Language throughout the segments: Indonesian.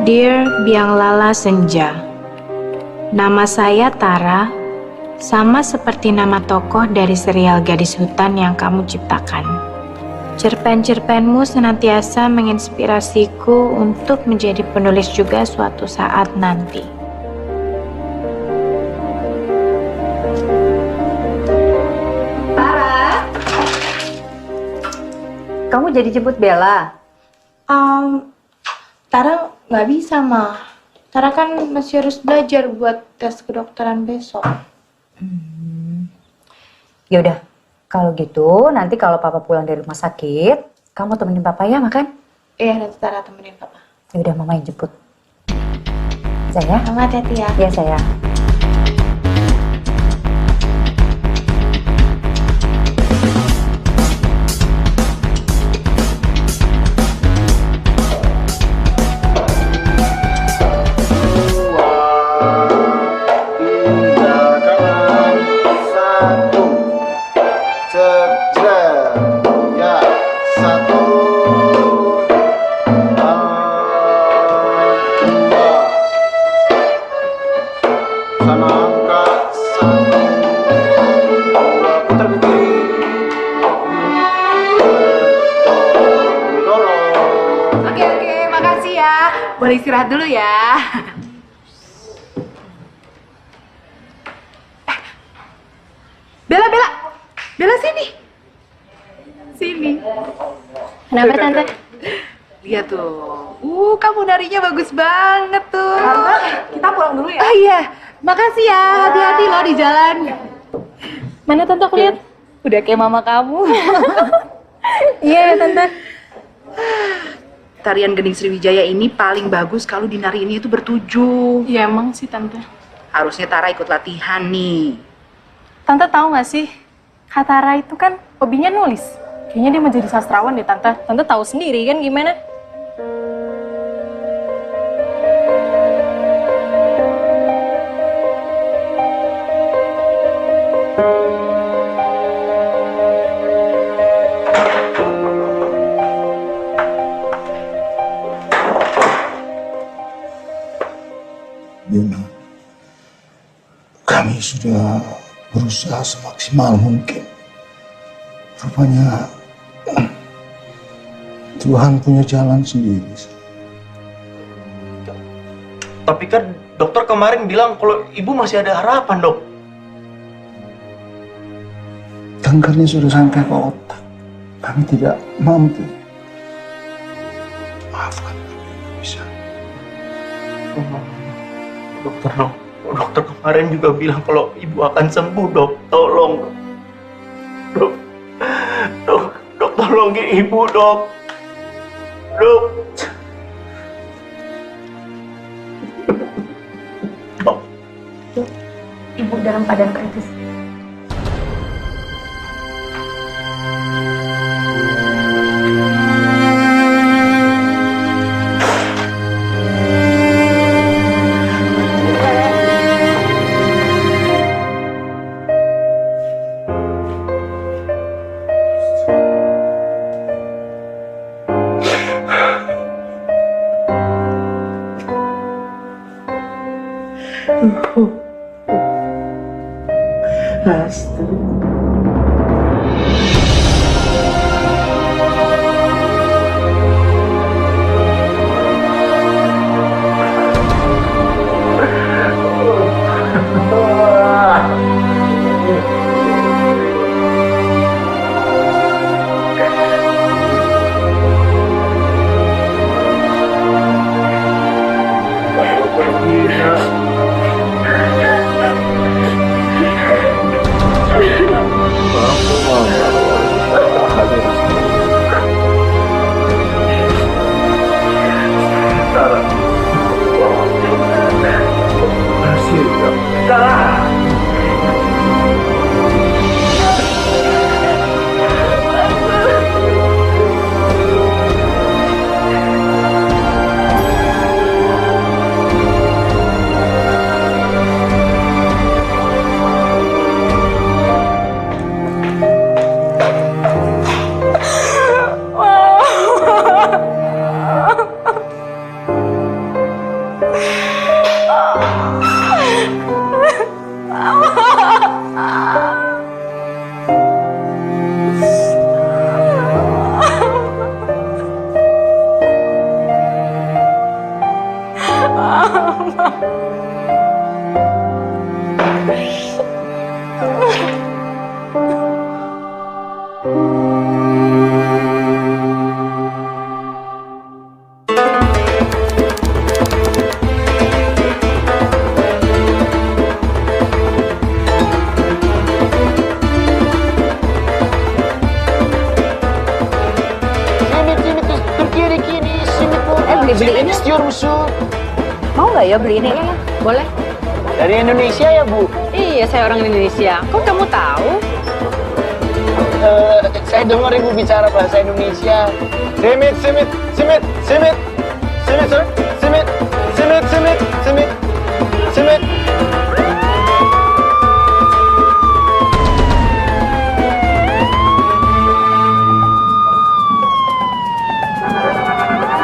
Dear Biang Lala Senja, nama saya Tara, sama seperti nama tokoh dari serial Gadis Hutan yang kamu ciptakan. Cerpen-cerpenmu senantiasa menginspirasiku untuk menjadi penulis juga suatu saat nanti. Tara, kamu jadi jemput Bella? Tara nggak bisa, Ma. Tara kan masih harus belajar buat tes kedokteran besok. Ya udah, kalau gitu nanti kalau Papa pulang dari rumah sakit, kamu temenin Papa ya makan? Iya, nanti Tara temenin Papa. Ya udah, Mama yang jemput. Sayang. Mama hati-hati ya. Ya sayang. Oke, makasih ya. Boleh istirahat dulu ya. Bella sini. Sini. Kenapa, Tante? Lihat tuh. Kamu narinya bagus banget tuh. Kita pulang dulu ya. Oh iya, makasih ya. Hati-hati loh di jalan. Mana Tante, aku lihat? Udah kayak mama kamu. Iya ya, Tante. Tarian Gening Sriwijaya ini paling bagus kalau di nari ini itu bertujuh. Iya emang sih Tante. Harusnya Tara ikut latihan nih. Tante tahu nggak sih, Kak Tara itu kan hobinya nulis. Kayaknya dia mau jadi sastrawan deh Tante. Tante tahu sendiri kan gimana? Bima, kami sudah berusaha semaksimal mungkin. Rupanya Tuhan punya jalan sendiri. Tapi kan dokter kemarin bilang kalau ibu masih ada harapan, Dok. Kankernya sudah sampai ke otak. Kami tidak mampu. Maafkan kami, tidak bisa. Dokter kemarin juga bilang kalau ibu akan sembuh, Dok. Tolong, Dok. Dok, tolongin ibu, Dok. Dok. Ibu dalam keadaan kritis. kiri simit beli ini. istior musuh. Mau nggak ya beli ini? Boleh. Dari Indonesia ya Bu? Iya, saya orang Indonesia. Kok kamu tahu? Saya dengar Ibu bicara bahasa Indonesia. Simit, simit, simit, simit, simit, sir. Simit, simit, simit, simit, simit.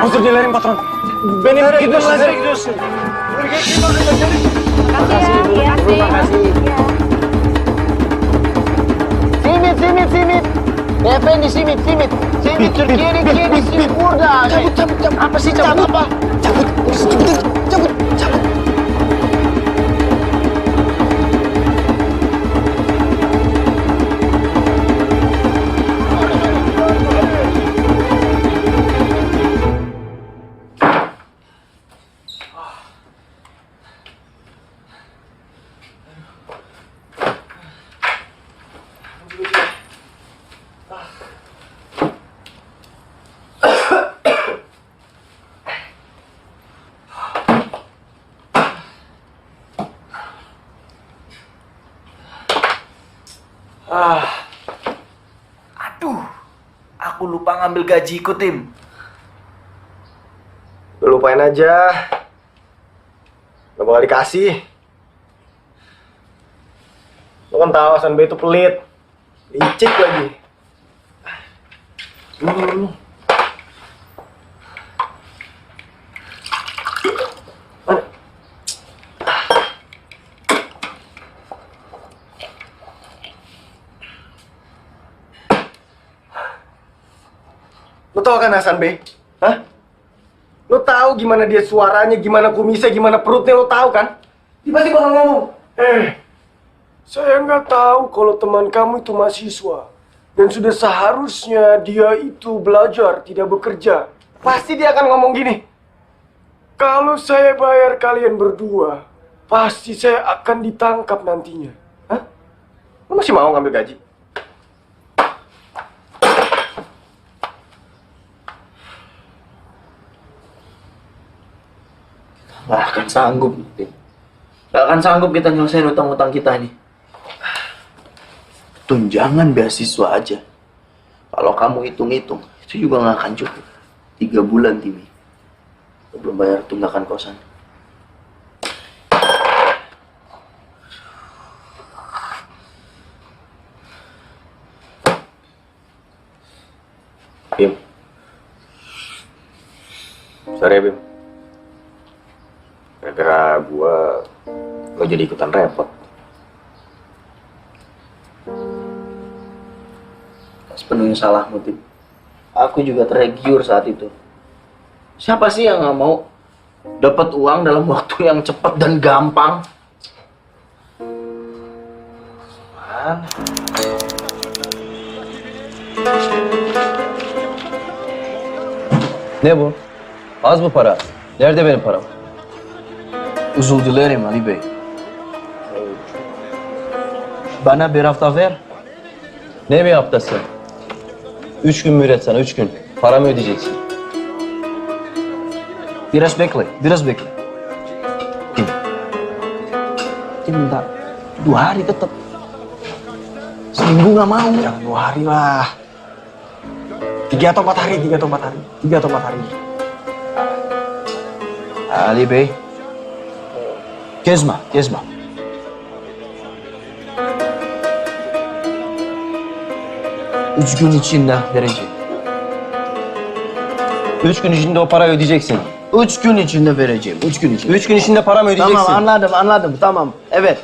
Özür dilerim patron. Benim gitmem lazım. Nereye gidiyorsun? Terima kasih. Simit, simit, simit. Efendi simit, simit. Simit Türkiye'nin kiri simit burada. Cabut. Apa sih cabut apa? Cabut. Aduh, aku lupa ngambil gajiku, Tim. Lu lupain aja. Gak bakal dikasih. Lu kan tahu Hasan B itu pelit. Licik lagi. Lu. Lu tau kan Hasan B? Hah? Lu tahu gimana dia suaranya, gimana kumisnya, gimana perutnya, lu tahu kan? Dia pasti bakal ngomong, saya nggak tahu kalau teman kamu itu mahasiswa. Dan sudah seharusnya dia itu belajar, tidak bekerja. Pasti dia akan ngomong gini, kalau saya bayar kalian berdua, pasti saya akan ditangkap nantinya. Hah? Lu masih mau ngambil gaji? Gak akan sanggup, Tim. Gak akan sanggup kita nyelesain utang-utang kita ini. Tunjangan beasiswa aja. Kalau kamu hitung-hitung, itu juga gak akan cukup. 3 bulan, Timi. Belum bayar tunggakan kosan. Bim. Sorry ya, Bim. Gara-gara gua, lo jadi ikutan repot. Sepenuhnya salahmu, Tim. Aku juga tergiur saat itu. Siapa sih yang gak mau dapat uang dalam waktu yang cepat dan gampang? Ne bu? Az mı para? Nerede benim param? Özür dilerim Ali Bey. Bana bir hafta ver. Ne bir haftası? 3 gün mühlet sana, 3 gün. Paramı ödeyeceksin. Biraz bekle, biraz bekle. Tim minta 2 hari tetap. Seminggu nggak mau. Jangan 2 hari lah. 3 atau 4 hari, 3 atau 4 hari. 3 atau 4 hari. Ali Bey. Gezme, gezme. Üç gün içinde vereceğim. 3 gün içinde o parayı ödeyeceksin. 3 gün içinde vereceğim. 3 gün içinde. 3 gün içinde paramı ödeyeceksin. Tamam anladım. Tamam. Evet.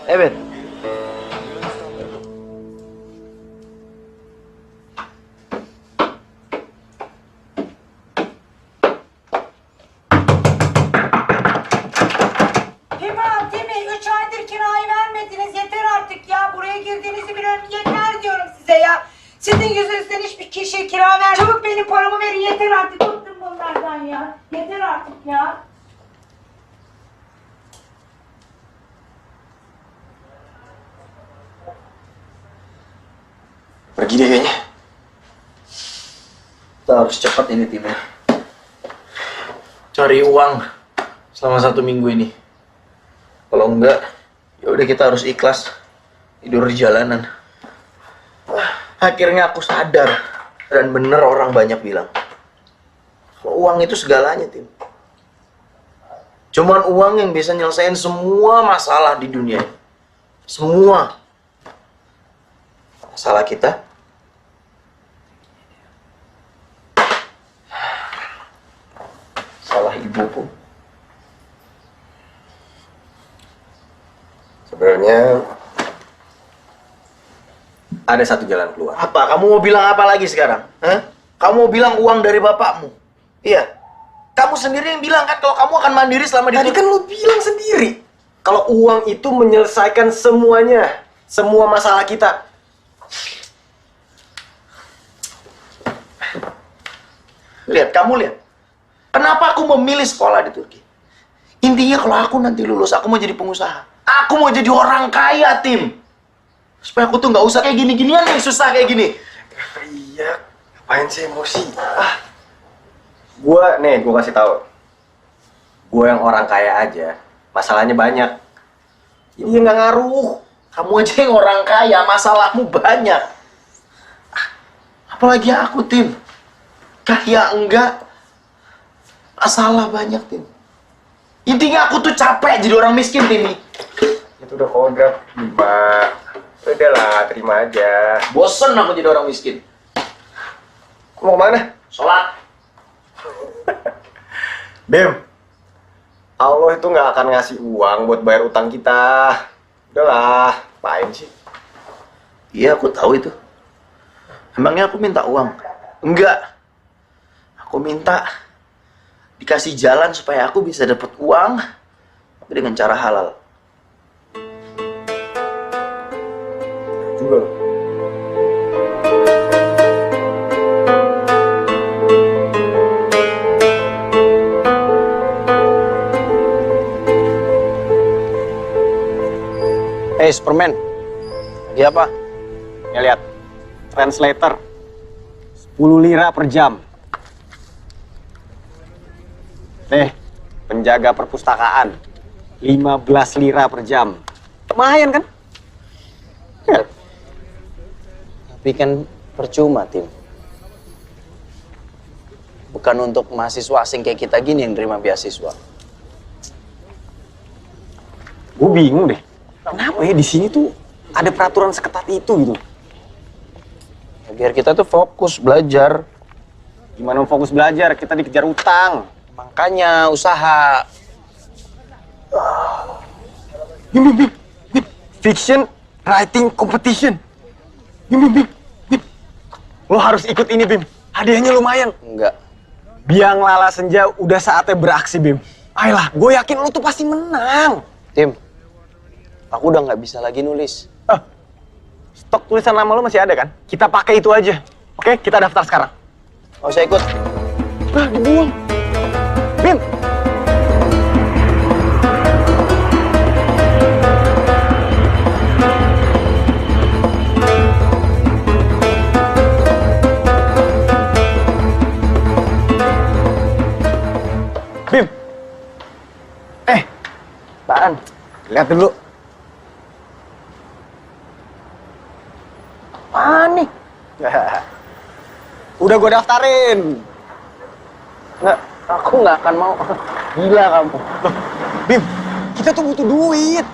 Timi, 3 aydır kirayı vermediniz. Yeter artık ya. Buraya girdiğinizi biliyorum. Yeter diyorum size ya. Sizin yüzünüzden hiçbir kişiye kira ver. Çabuk benim paramı verin. Yeter artık. Bıktım bunlardan ya. Yeter artık ya. Pergi deh kayaknya. Kita harus cepat ini timnya. cari uang selama 1 minggu ini. Kalau enggak, ya udah kita harus ikhlas tidur di jalanan. Akhirnya aku sadar, dan bener orang banyak bilang, kalau uang itu segalanya, Tim. Cuman uang yang bisa nyelesain semua masalah di dunia ini. Semua. Masalah kita, salah ibuku. Sebenarnya ada satu jalan keluar. Apa? Kamu mau bilang apa lagi sekarang? Hah? Kamu mau bilang uang dari bapakmu? Iya. Kamu sendiri yang bilang kan kalau kamu akan mandiri selama di... Tadi kan lu bilang sendiri kalau uang itu menyelesaikan semuanya, semua masalah kita. Lihat, kamu lihat. Kenapa aku memilih sekolah di Turki? Intinya kalau aku nanti lulus, aku mau jadi pengusaha. Aku mau jadi orang kaya, Tim. Supaya aku tuh nggak usah kayak gini-ginian yang susah kayak gini. Iya, ngapain sih emosi? Gue kasih tahu. Gue yang orang kaya aja, masalahnya banyak. Ini nggak ngaruh. Kamu aja yang orang kaya, masalahmu banyak. Apalagi aku, Tim. Kaya enggak, masalah banyak, Tim. Intinya aku tuh capek jadi orang miskin, Tim. Itu udah kodrat, Bima. Udahlah, terima aja. Bosen aku jadi orang miskin. Mau kemana? Sholat. Bim, Allah itu nggak akan ngasih uang buat bayar utang kita. Udahlah, apain sih? Iya, aku tahu itu. Emangnya aku minta uang? Enggak. Aku minta dikasih jalan supaya aku bisa dapat uang, tapi dengan cara halal. Juga loh. Hey Superman, lagi apa? Ya lihat, translator 10 lira per jam. Penjaga perpustakaan 15 lira per jam. Lumayan kan? Ya. Tapi kan percuma, Tim. Bukan untuk mahasiswa asing kayak kita gini yang terima beasiswa. Gue bingung deh. Kenapa ya di sini tuh ada peraturan seketat itu gitu? Ya, biar kita tuh fokus belajar. Gimana mau fokus belajar? Kita dikejar utang. Makanya usaha. Bim. Fiction writing competition. Bim. Lo harus ikut ini, Bim. Hadiahnya lumayan. Enggak. Biang lala senja udah saatnya beraksi, Bim. Ayolah, gue yakin lo tuh pasti menang. Tim, aku udah nggak bisa lagi nulis. Stok tulisan nama lo masih ada kan? Kita pakai itu aja. Oke, kita daftar sekarang. Nggak usah ikut. Dibuang. Bim. Bim. Apaan? Lihat dulu. Apaan nih? Udah gue daftarin. Nggak, aku nggak akan mau. Gila kamu. Loh, Bim, kita tuh butuh duit.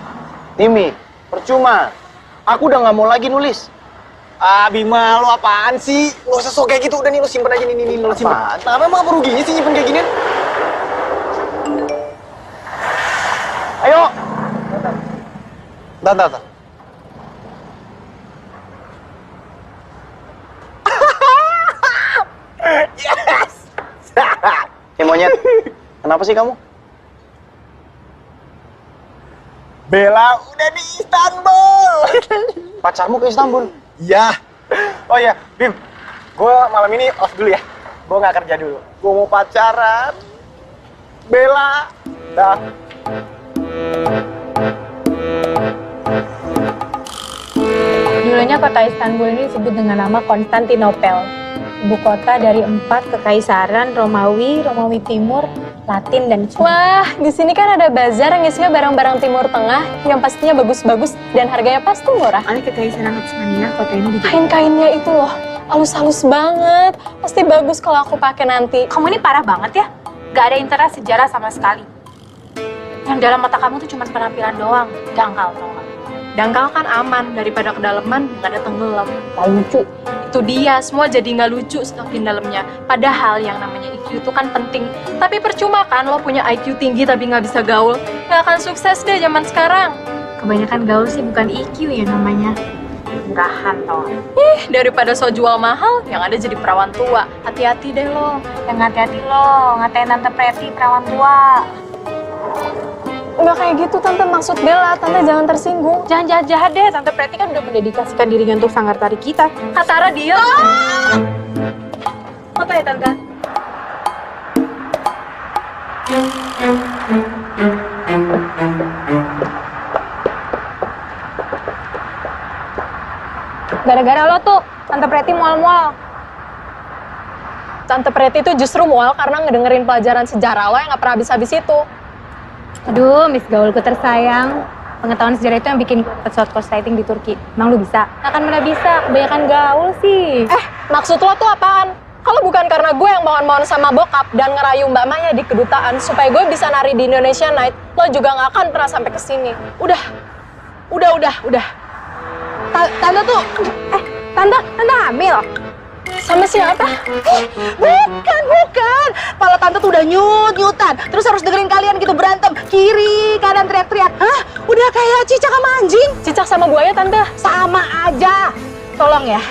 Timi, percuma. Aku udah nggak mau lagi nulis. Bima, lo apaan sih? Lo sesok kayak gitu, udah nih lo simpen aja nih, lo simpen. Kenapa emang apa ruginya sih nyimpen kayak ginian? Ayo! Bentar. Yes! Monyet, kenapa sih kamu? Bella udah di Istanbul! Pacarmu ke Istanbul? Iya. Oh iya, Bim. Gue malam ini off dulu ya. Gue nggak kerja dulu. Gue mau pacaran. Bella. Dah. Dulunya kota Istanbul ini disebut dengan nama Konstantinopel. ibu kota dari 4 kekaisaran Romawi, Romawi Timur, Latin, dan Cina. Wah, di sini kan ada bazar yang isinya barang-barang Timur Tengah yang pastinya bagus-bagus dan harganya pasti murah. Oleh kekaisaran Utsmaniyah, kota ini dijadikan. Kain-kainnya itu loh, halus-halus banget. Pasti bagus kalau aku pakai nanti. Kamu ini parah banget ya, gak ada interest sejarah sama sekali. Yang dalam mata kamu tuh cuma penampilan doang, dangkal tau gak? Dangkal kan aman daripada kedalaman nggak ada tenggelam. Gak lucu. Itu dia, semua jadi nggak lucu semakin dalamnya. Padahal yang namanya IQ itu kan penting. Tapi percuma kan lo punya IQ tinggi tapi nggak bisa gaul. Nggak akan sukses deh zaman sekarang. Kebanyakan gaul sih bukan IQ ya namanya, murahan tau gak? Daripada so jual mahal, yang ada jadi perawan tua. Hati-hati deh lo. Yang hati-hati lo, ngatain Tante Preti perawan tua. Nggak kayak gitu Tante, maksud Bella. Tante jangan tersinggung. Jangan jahat-jahat deh, Tante Preti kan udah mendedikasikan dirinya untuk sanggar tari kita. Katara dia. Apa ya Tante? Gara-gara lo tuh, Tante Preti mual-mual. Tante Preti itu justru mual karena ngedengerin pelajaran sejarah lo yang nggak pernah habis-habis itu. Aduh, Miss Gaulku tersayang. Pengetahuan sejarah itu yang bikin pesawat ghostwriting di Turki. Emang lu bisa? Gak akan mana bisa, kebanyakan gaul sih. Maksud lo tuh apaan? Kalau bukan karena gue yang mohon-mohon sama bokap dan ngerayu Mbak Maya di kedutaan supaya gue bisa nari di Indonesia Night, lo juga nggak akan pernah sampai ke sini. Udah. Tante tuh, Tante hamil? Sama siapa? Bukan. Pala tante tuh udah nyut-nyutan. Terus harus dengerin kalian gitu berantem. Kiri, kanan teriak-teriak. Hah? Udah kayak cicak sama anjing. Cicak sama buaya Tante? Sama aja. Tolong ya,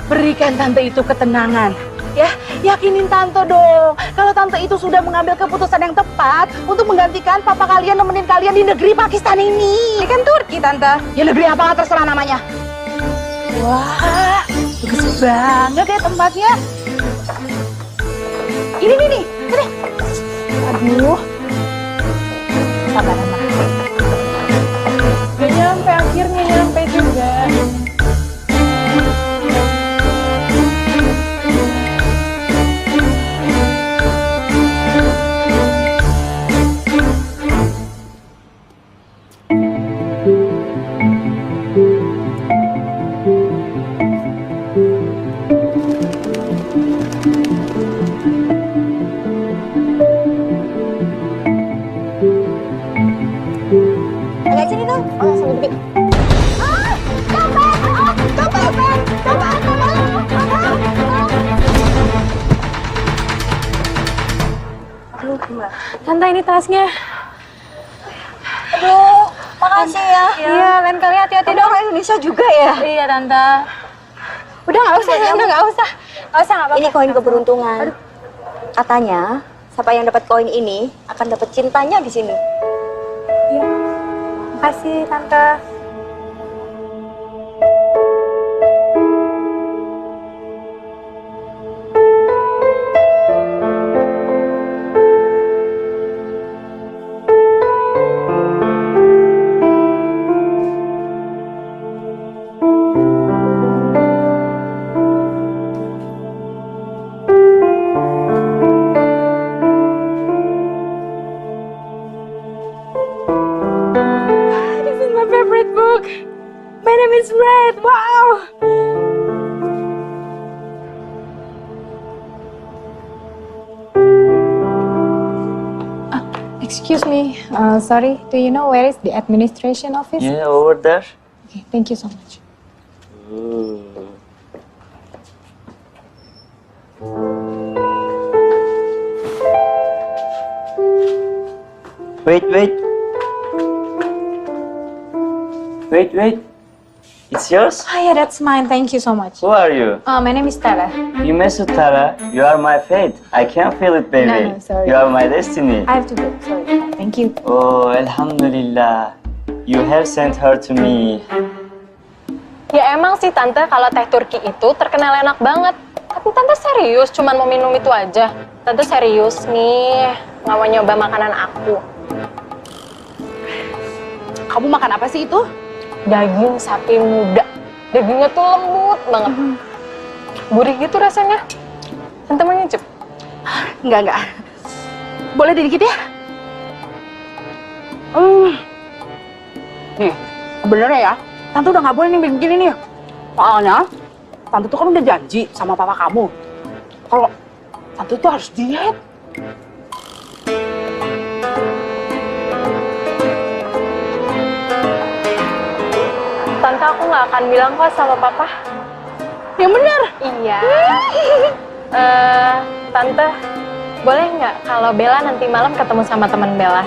berikan tante itu ketenangan. Ya, yakinin tante dong. Kalau tante itu sudah mengambil keputusan yang tepat untuk menggantikan papa kalian nemenin kalian di negeri Pakistan ini. Ini kan Turki, Tante. Ya negeri apa nggak terserah namanya. Wah, bagus banget ya tempatnya. Ini nih. Aduh. Sabar, Mak. Udah nyampe, akhirnya nyampe juga. Agak sini dong. Oh, sambil dikit. Tante, ini tasnya. Aduh, makasih ya. Iya, lain kali hati-hati Kamu dong. orang Indonesia juga ya? Iya, Tante. Udah, nggak usah, Tante, nggak usah. Nggak usah, nggak apa-apa. Ini koin keberuntungan. Katanya, siapa yang dapat koin ini akan dapat cintanya di sini. Makasih, Tante. This is my favorite book. My name is Red. Wow. Excuse me. Sorry. Do you know where is the administration office? Yeah, over there. Okay, thank you so much. Wait. It's yours? Oh yeah, that's mine. Thank you so much. Who are you? My name is Tara. You mess with Tara. You are my fate. I can't feel it, baby. No, sorry. You are my destiny. I have to go. Sorry. Thank you. Oh, Alhamdulillah. You have sent her to me. Ya emang sih Tante, kalau teh Turki itu terkenal enak banget. Tapi Tante serius cuman mau minum itu aja. Tante serius nih, nggak mau nyoba makanan aku. Kamu makan apa sih itu? Daging sapi muda. Dagingnya tuh lembut banget. Gurih gitu rasanya. Tante mau nyucup? Enggak. Boleh dikit ya? Nih, sebenarnya ya, Tante udah nggak boleh nih begini nih. Soalnya, Tante tuh kan udah janji sama papa kamu. Kalau Tante tuh harus diet. Tante, aku nggak akan bilang kok sama papa. Yang bener. Iya. Tante, boleh nggak kalau Bella nanti malam ketemu sama teman Bella?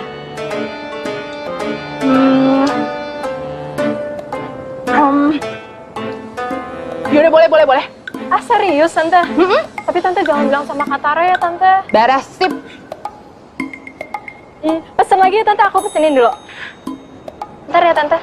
Yaudah, boleh. Ah, serius, Tante? Tapi Tante jangan bilang sama Katara ya, Tante. Beres, sip. Pesen lagi ya, Tante. Aku pesenin dulu. Ntar ya, Tante.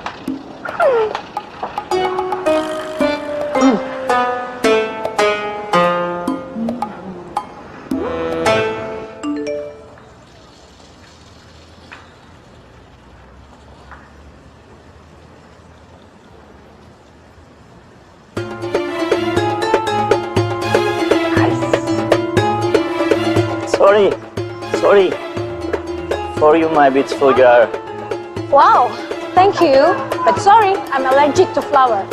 Sorry. For you, my beautiful girl. Wow, thank you. But sorry, I'm allergic to flower.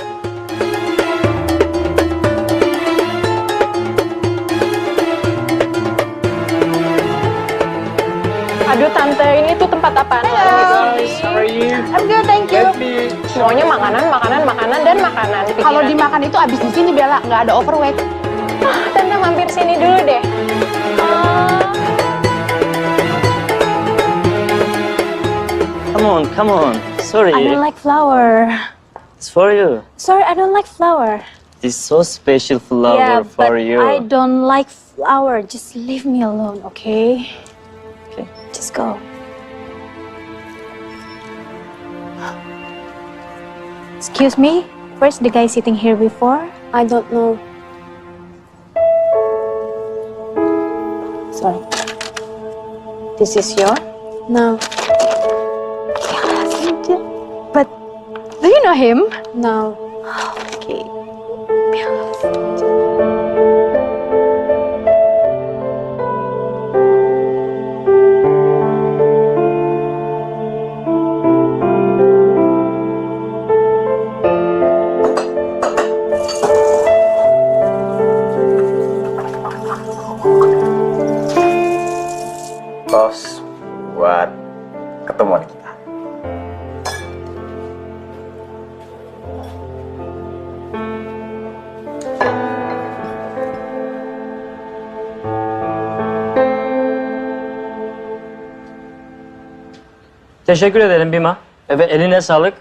Aduh, Tante, ini tuh tempat apaan? I'm good, thank you. Semuanya makanan, dan makanan. Kalau dimakan itu abis di sini, Bella. Nggak ada overweight. Tante mampir sini dulu deh. Come on. Sorry. I don't like flower. It's for you. Sorry, I don't like flower. This so special flower Yeah, for but you. I don't like flower. Just leave me alone, okay? Okay. Just go. Excuse me? Where's the guy sitting here before? I don't know. Sorry. This is your? No. But do you know him? No. Okay. Tos buat ketemuan kita. Teşekkür ederim Bima. Evet. Eline sağlık.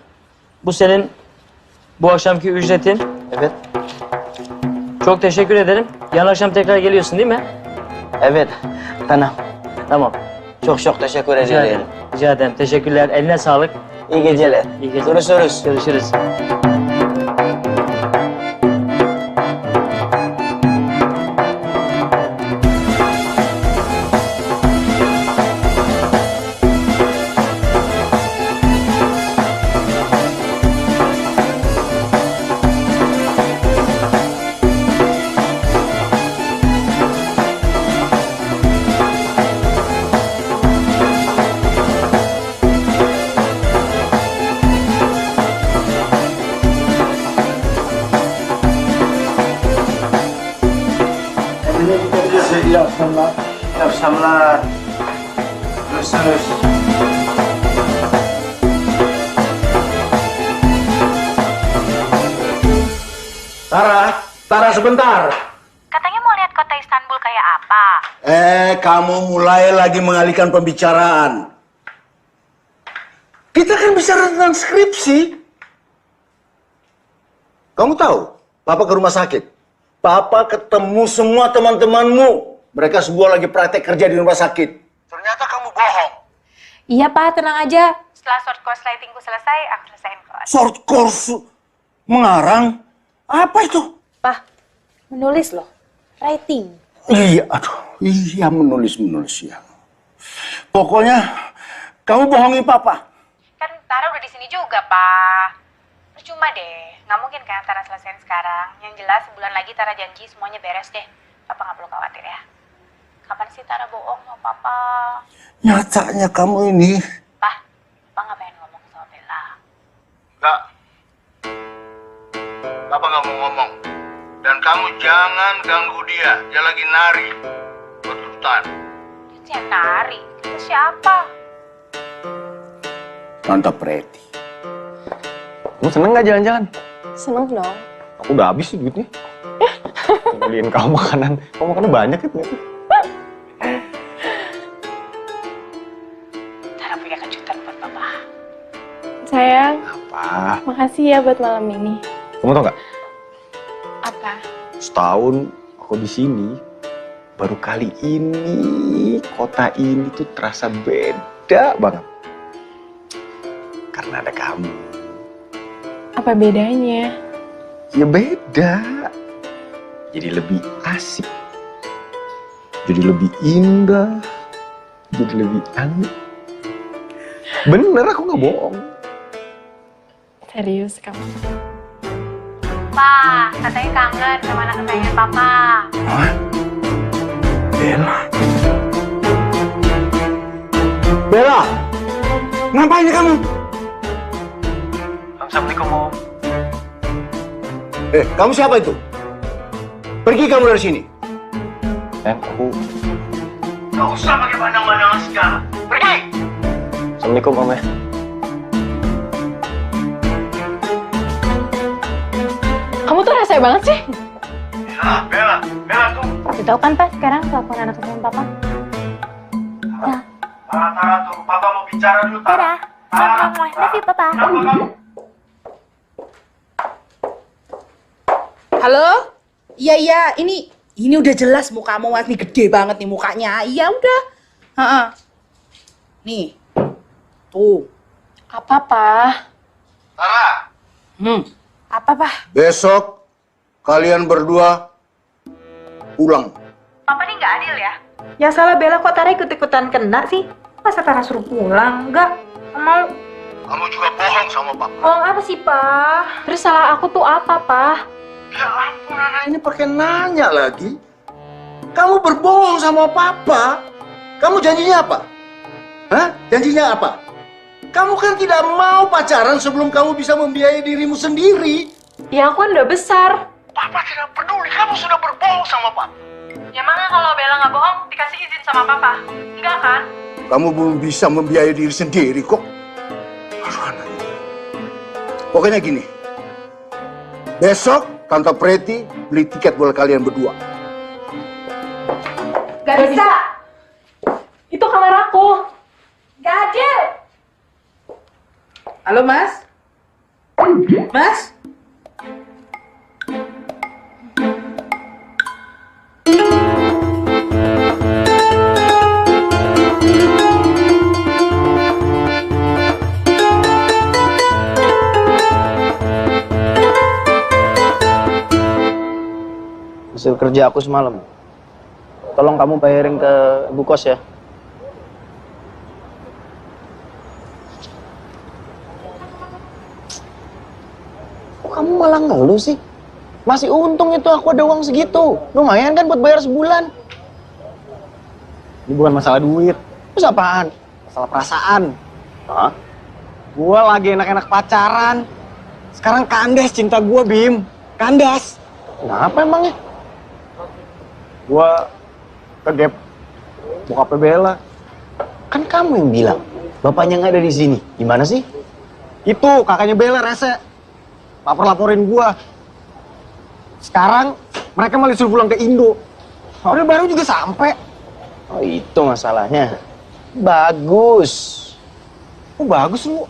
Bu senin bu akşamki ücretin. Evet. Çok teşekkür ederim. Yarın akşam tekrar geliyorsun değil mi? Evet. Tamam. Çok teşekkür Rica ederim. ederim. Rica ederim. Teşekkürler. Eline sağlık. İyi geceler. İyi geceler. Görüşürüz. Görüşürüz. İyi akşamlar. İyi akşamlar. Görüşürüz. Tara sebentar. Katanya mau lihat kota Istanbul kayak apa? Kamu mulai lagi mengalihkan pembicaraan. Kita kan bicara tentang skripsi. Kamu tahu, Papa ke rumah sakit. Papa ketemu semua teman-temanmu. Mereka semua lagi praktek kerja di rumah sakit. Ternyata kamu bohong. Iya, Pak, tenang aja. Setelah short course lightingku selesai, aku selesaiin kelas. Short course mengarang? Apa itu? Pak, menulis loh. Writing. Iya, iya menulis ya. Pokoknya kamu bohongi Papa. Kan Tara udah di sini juga, Pak. Percuma deh. Nggak mungkin kan Tara selesaiin sekarang. Yang jelas sebulan lagi Tara janji semuanya beres deh. Papa nggak perlu khawatir ya. Kapan sih Tara bohong sama Papa? Nyatanya kamu ini. Papa nggak pengen ngomong sama Bella. Enggak. Papa nggak mau ngomong. Dan kamu jangan ganggu dia. Dia lagi nari. Buat hutan. Dia nari? Itu siapa? Tante Preti. Kamu seneng nggak jalan-jalan? Seneng dong. Aku udah habis sih duitnya. Beliin kamu makanan. Kamu makannya banyak ya ternyata. Tara punya kejutan buat Papa. Sayang, Apa? makasih ya buat malam ini. Kamu tau nggak? Apa? Setahun aku di sini, baru kali ini kota ini tuh terasa beda banget. Karena ada kamu. Apa bedanya? Ya beda. Jadi lebih asik. Jadi lebih indah. Jadi lebih aneh. Bener, aku nggak bohong. Serius kamu? Pa, katanya kangen sama anak kesayangan Papa. Hah? Bella. Bella! Ngapain nih kamu? Assalamualaikum, Om. Kamu siapa itu? Pergi kamu dari sini. Aku... Gak usah pakai pandang-pandangan segala. Pergi! Assalamualaikum, Om ya. Kamu tuh rese banget sih. Bella tuh. Udah tahu kan, Pak, sekarang telepon anak kesayangan Papa. Tara tuh, Papa mau bicara dulu, Tara, love you, Papa. Halo? Iya, ini udah jelas mukamu Mas, nih gede banget nih mukanya. Iya udah. Heeh. Nih. Tuh. Apa, Pak? Tara, Apa, Pak? besok kalian berdua pulang. Papa nih nggak adil ya? Ya salah Bella kok Tara ikut-ikutan kena sih? Masa Tara suruh pulang? Enggak, mau. Kamu juga bohong sama Papa. Oh apa sih, Pak? Terus salah aku tuh apa, Pak? Ya ampun, anak ini pakai nanya lagi. Kamu berbohong sama Papa. Kamu janjinya apa? Hah? Janjinya apa? Kamu kan tidak mau pacaran sebelum kamu bisa membiayai dirimu sendiri. Ya aku kan udah besar. Papa tidak peduli, kamu sudah berbohong sama Papa. Ya mana kalau Bella nggak bohong, dikasih izin sama Papa. Enggak kan? Kamu belum bisa membiayai diri sendiri kok. Aduh, anak ini. Pokoknya gini. Besok Tante Preti beli tiket buat kalian berdua. Gak bisa. Itu kamar aku. Gak adil. Halo, Mas? Mas? Hasil kerja aku semalam. Tolong kamu bayarin ke ibu kos ya. Kok kamu malah ngeluh sih? Masih untung itu aku ada uang segitu. Lumayan kan buat bayar sebulan. Ini bukan masalah duit. Terus apaan? Masalah perasaan. Hah? Gua lagi enak-enak pacaran. Sekarang kandas cinta gua, Bim. Kandas. Kenapa emangnya? Gua kegep bokapnya Bella. Kan kamu yang bilang bapaknya nggak ada di sini. Gimana sih? Itu kakaknya Bella rese. Laporin gua. Sekarang mereka malah disuruh pulang ke Indo. Udah baru juga sampai. Oh itu masalahnya. Bagus. Oh bagus lu.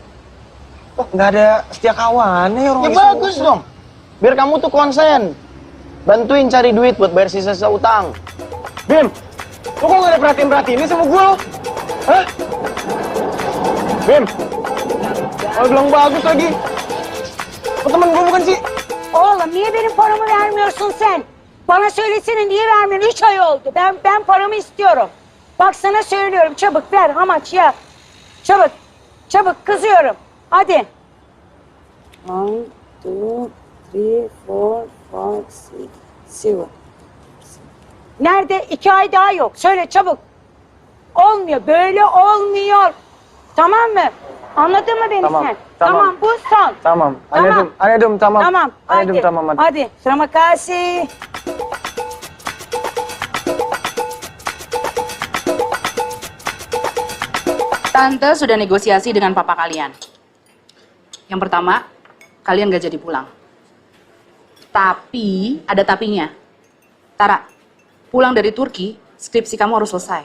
Oh nggak ada setia kawannya orang. Ya bagus dong. Biar kamu tuh konsen. Bantuin cari duit buat bayar sisa-sisa utang. Bim, lu kok gak ada perhatiin-perhatiin sama gue lo? Hah? Bim, kalau bilang bagus lagi. O temen gue bukan sih? Oğlum niye benim paramı vermiyorsun sen? Bana söylesene niye vermiyorsun? 3 ay oldu. Ben paramı istiyorum. Bak sana söylüyorum çabuk ver hamaç ya. Çabuk. Çabuk kızıyorum. Hadi. 1, 2, 3, 4, 5, 6, 7. Nerede? 2 ay daha yok. Söyle çabuk. Olmuyor. Böyle olmuyor. Tamam mı? Anladın mı beni Tamam, sen? tamam. Bu son. Tamam. Tamam. Anladım tamam. Tamam. Anladım Hadi. tamam hadi. Hadi. Terima kasih. Tante sudah negosiasi dengan papa kalian. Yang pertama, kalian gak jadi pulang. Tapi, ada tapinya. Tara, pulang dari Turki, skripsi kamu harus selesai.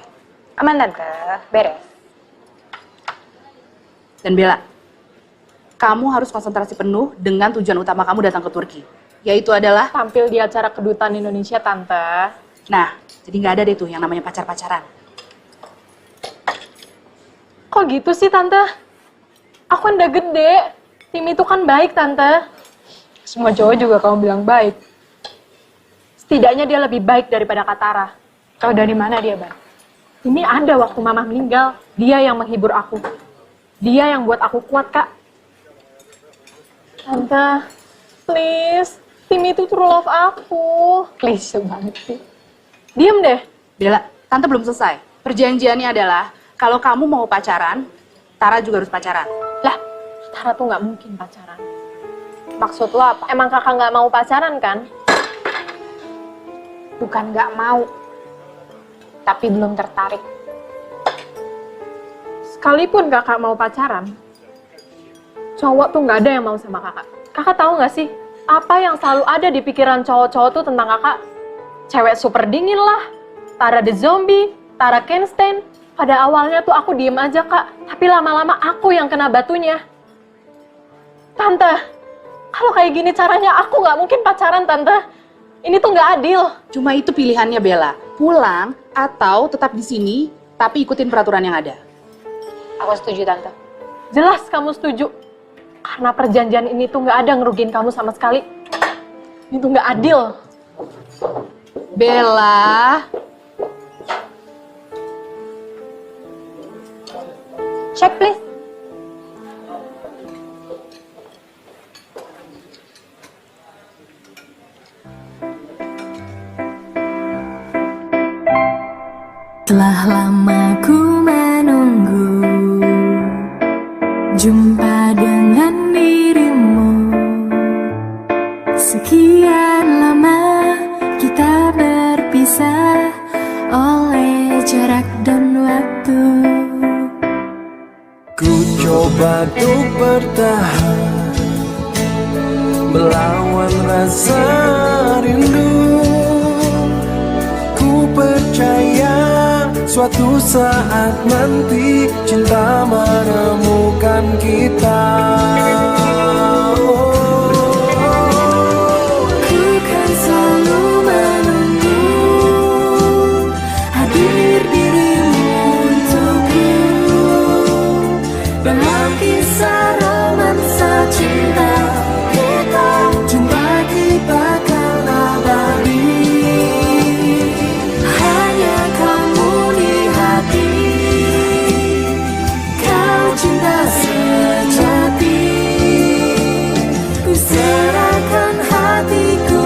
Aman Tante, beres. Dan Bella, kamu harus konsentrasi penuh dengan tujuan utama kamu datang ke Turki. Yaitu adalah... Tampil di acara kedutaan Indonesia, Tante. Nah, jadi nggak ada deh tuh yang namanya pacar-pacaran. Kok gitu sih, Tante? Aku kan udah gede. Tim itu kan baik, Tante. Semua cowok juga kamu bilang baik. Setidaknya dia lebih baik daripada Katara. Tahu dari mana dia, Bang? Ini ada waktu Mama meninggal. Dia yang menghibur aku. Dia yang buat aku kuat, Kak. Tante, please. Tim itu true love aku. Klise banget sih. Diem deh. Bella, Tante belum selesai. Perjanjiannya adalah, kalau kamu mau pacaran, Tara juga harus pacaran. Lah, Tara tuh nggak mungkin pacaran. Maksud lo apa? Emang kakak nggak mau pacaran kan? Bukan nggak mau, tapi belum tertarik. Sekalipun kakak mau pacaran, cowok tuh nggak ada yang mau sama kakak. Kakak tahu nggak sih, apa yang selalu ada di pikiran cowok-cowok tuh tentang kakak? Cewek super dingin lah, Tara the zombie, Tara Kenstein. Pada awalnya tuh aku diem aja, Kak. Tapi lama-lama aku yang kena batunya. Tante, kalau kayak gini caranya aku nggak mungkin pacaran, Tante. Ini tuh nggak adil. Cuma itu pilihannya Bella. Pulang atau tetap di sini, tapi ikutin peraturan yang ada. Aku setuju, Tante. Jelas kamu setuju. Karena perjanjian ini tuh nggak ada ngerugiin kamu sama sekali. Ini tuh nggak adil. Bella. Check, please. Telah lama ku menunggu jumpa dengan dirimu. Sekian lama kita berpisah oleh jarak dan waktu. Ku coba untuk bertahan, melawan rasa rindu. Ku percaya suatu saat nanti cinta menemukan kita. Ku kan selalu menunggu hadir dirimu untukku dalam kisah romansa cinta kita. Cinta kita kan abadi. Hanya kamu di hati, kau cinta sejati. Ku serahkan hatiku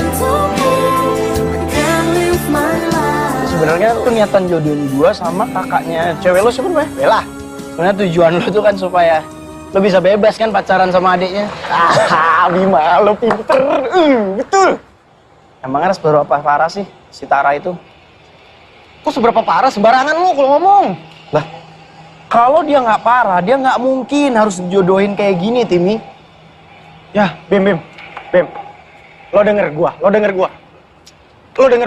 untukmu. I can live my life. Sebenarnya tuh niatan jodohin gua sama kakaknya cewek lo siapa namanya? Bella. Sebenarnya tujuan lo tuh kan supaya lo bisa bebas kan pacaran sama adiknya. Bima, lo pinter. Betul. Emangnya seberapa parah sih si Tara itu? Kok seberapa parah sembarangan lo kalau ngomong? Lah, kalau dia nggak parah, dia nggak mungkin harus jodohin kayak gini, Timi. Ya, Bim. Lo denger gua. Lo denger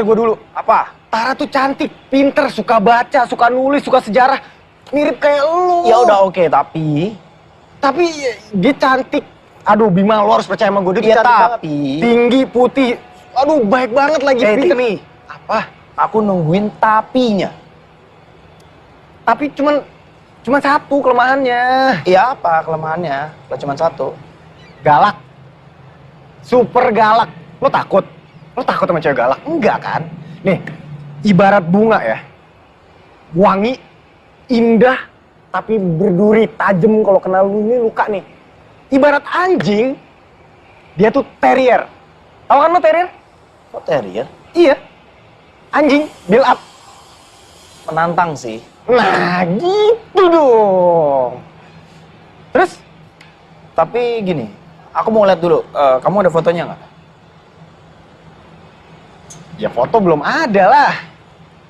gua dulu. Apa? Tara tuh cantik, pinter, suka baca, suka nulis, suka sejarah. Mirip kayak lu. Ya udah oke, tapi dia cantik. Aduh, Bima, lo harus percaya sama gue. Dia ya, cantik tapi banget. Tinggi, putih. Aduh, baik banget lagi. Timi. Apa? Aku nungguin tapinya. Tapi cuman satu kelemahannya. Iya apa kelemahannya? Lah cuma satu. Galak. Super galak. Lo takut? Lo takut sama cewek galak? Enggak kan? Nih, ibarat bunga ya. Wangi, indah, tapi berduri, tajam kalau kena luka nih. Ibarat anjing, dia tuh terrier. Tahu kan lo terrier? Kok terrier? Iya. Anjing, build up. Menantang sih. Nah, gitu dong. Terus? Tapi gini, aku mau lihat dulu. Kamu ada fotonya nggak? Ya foto belum ada lah.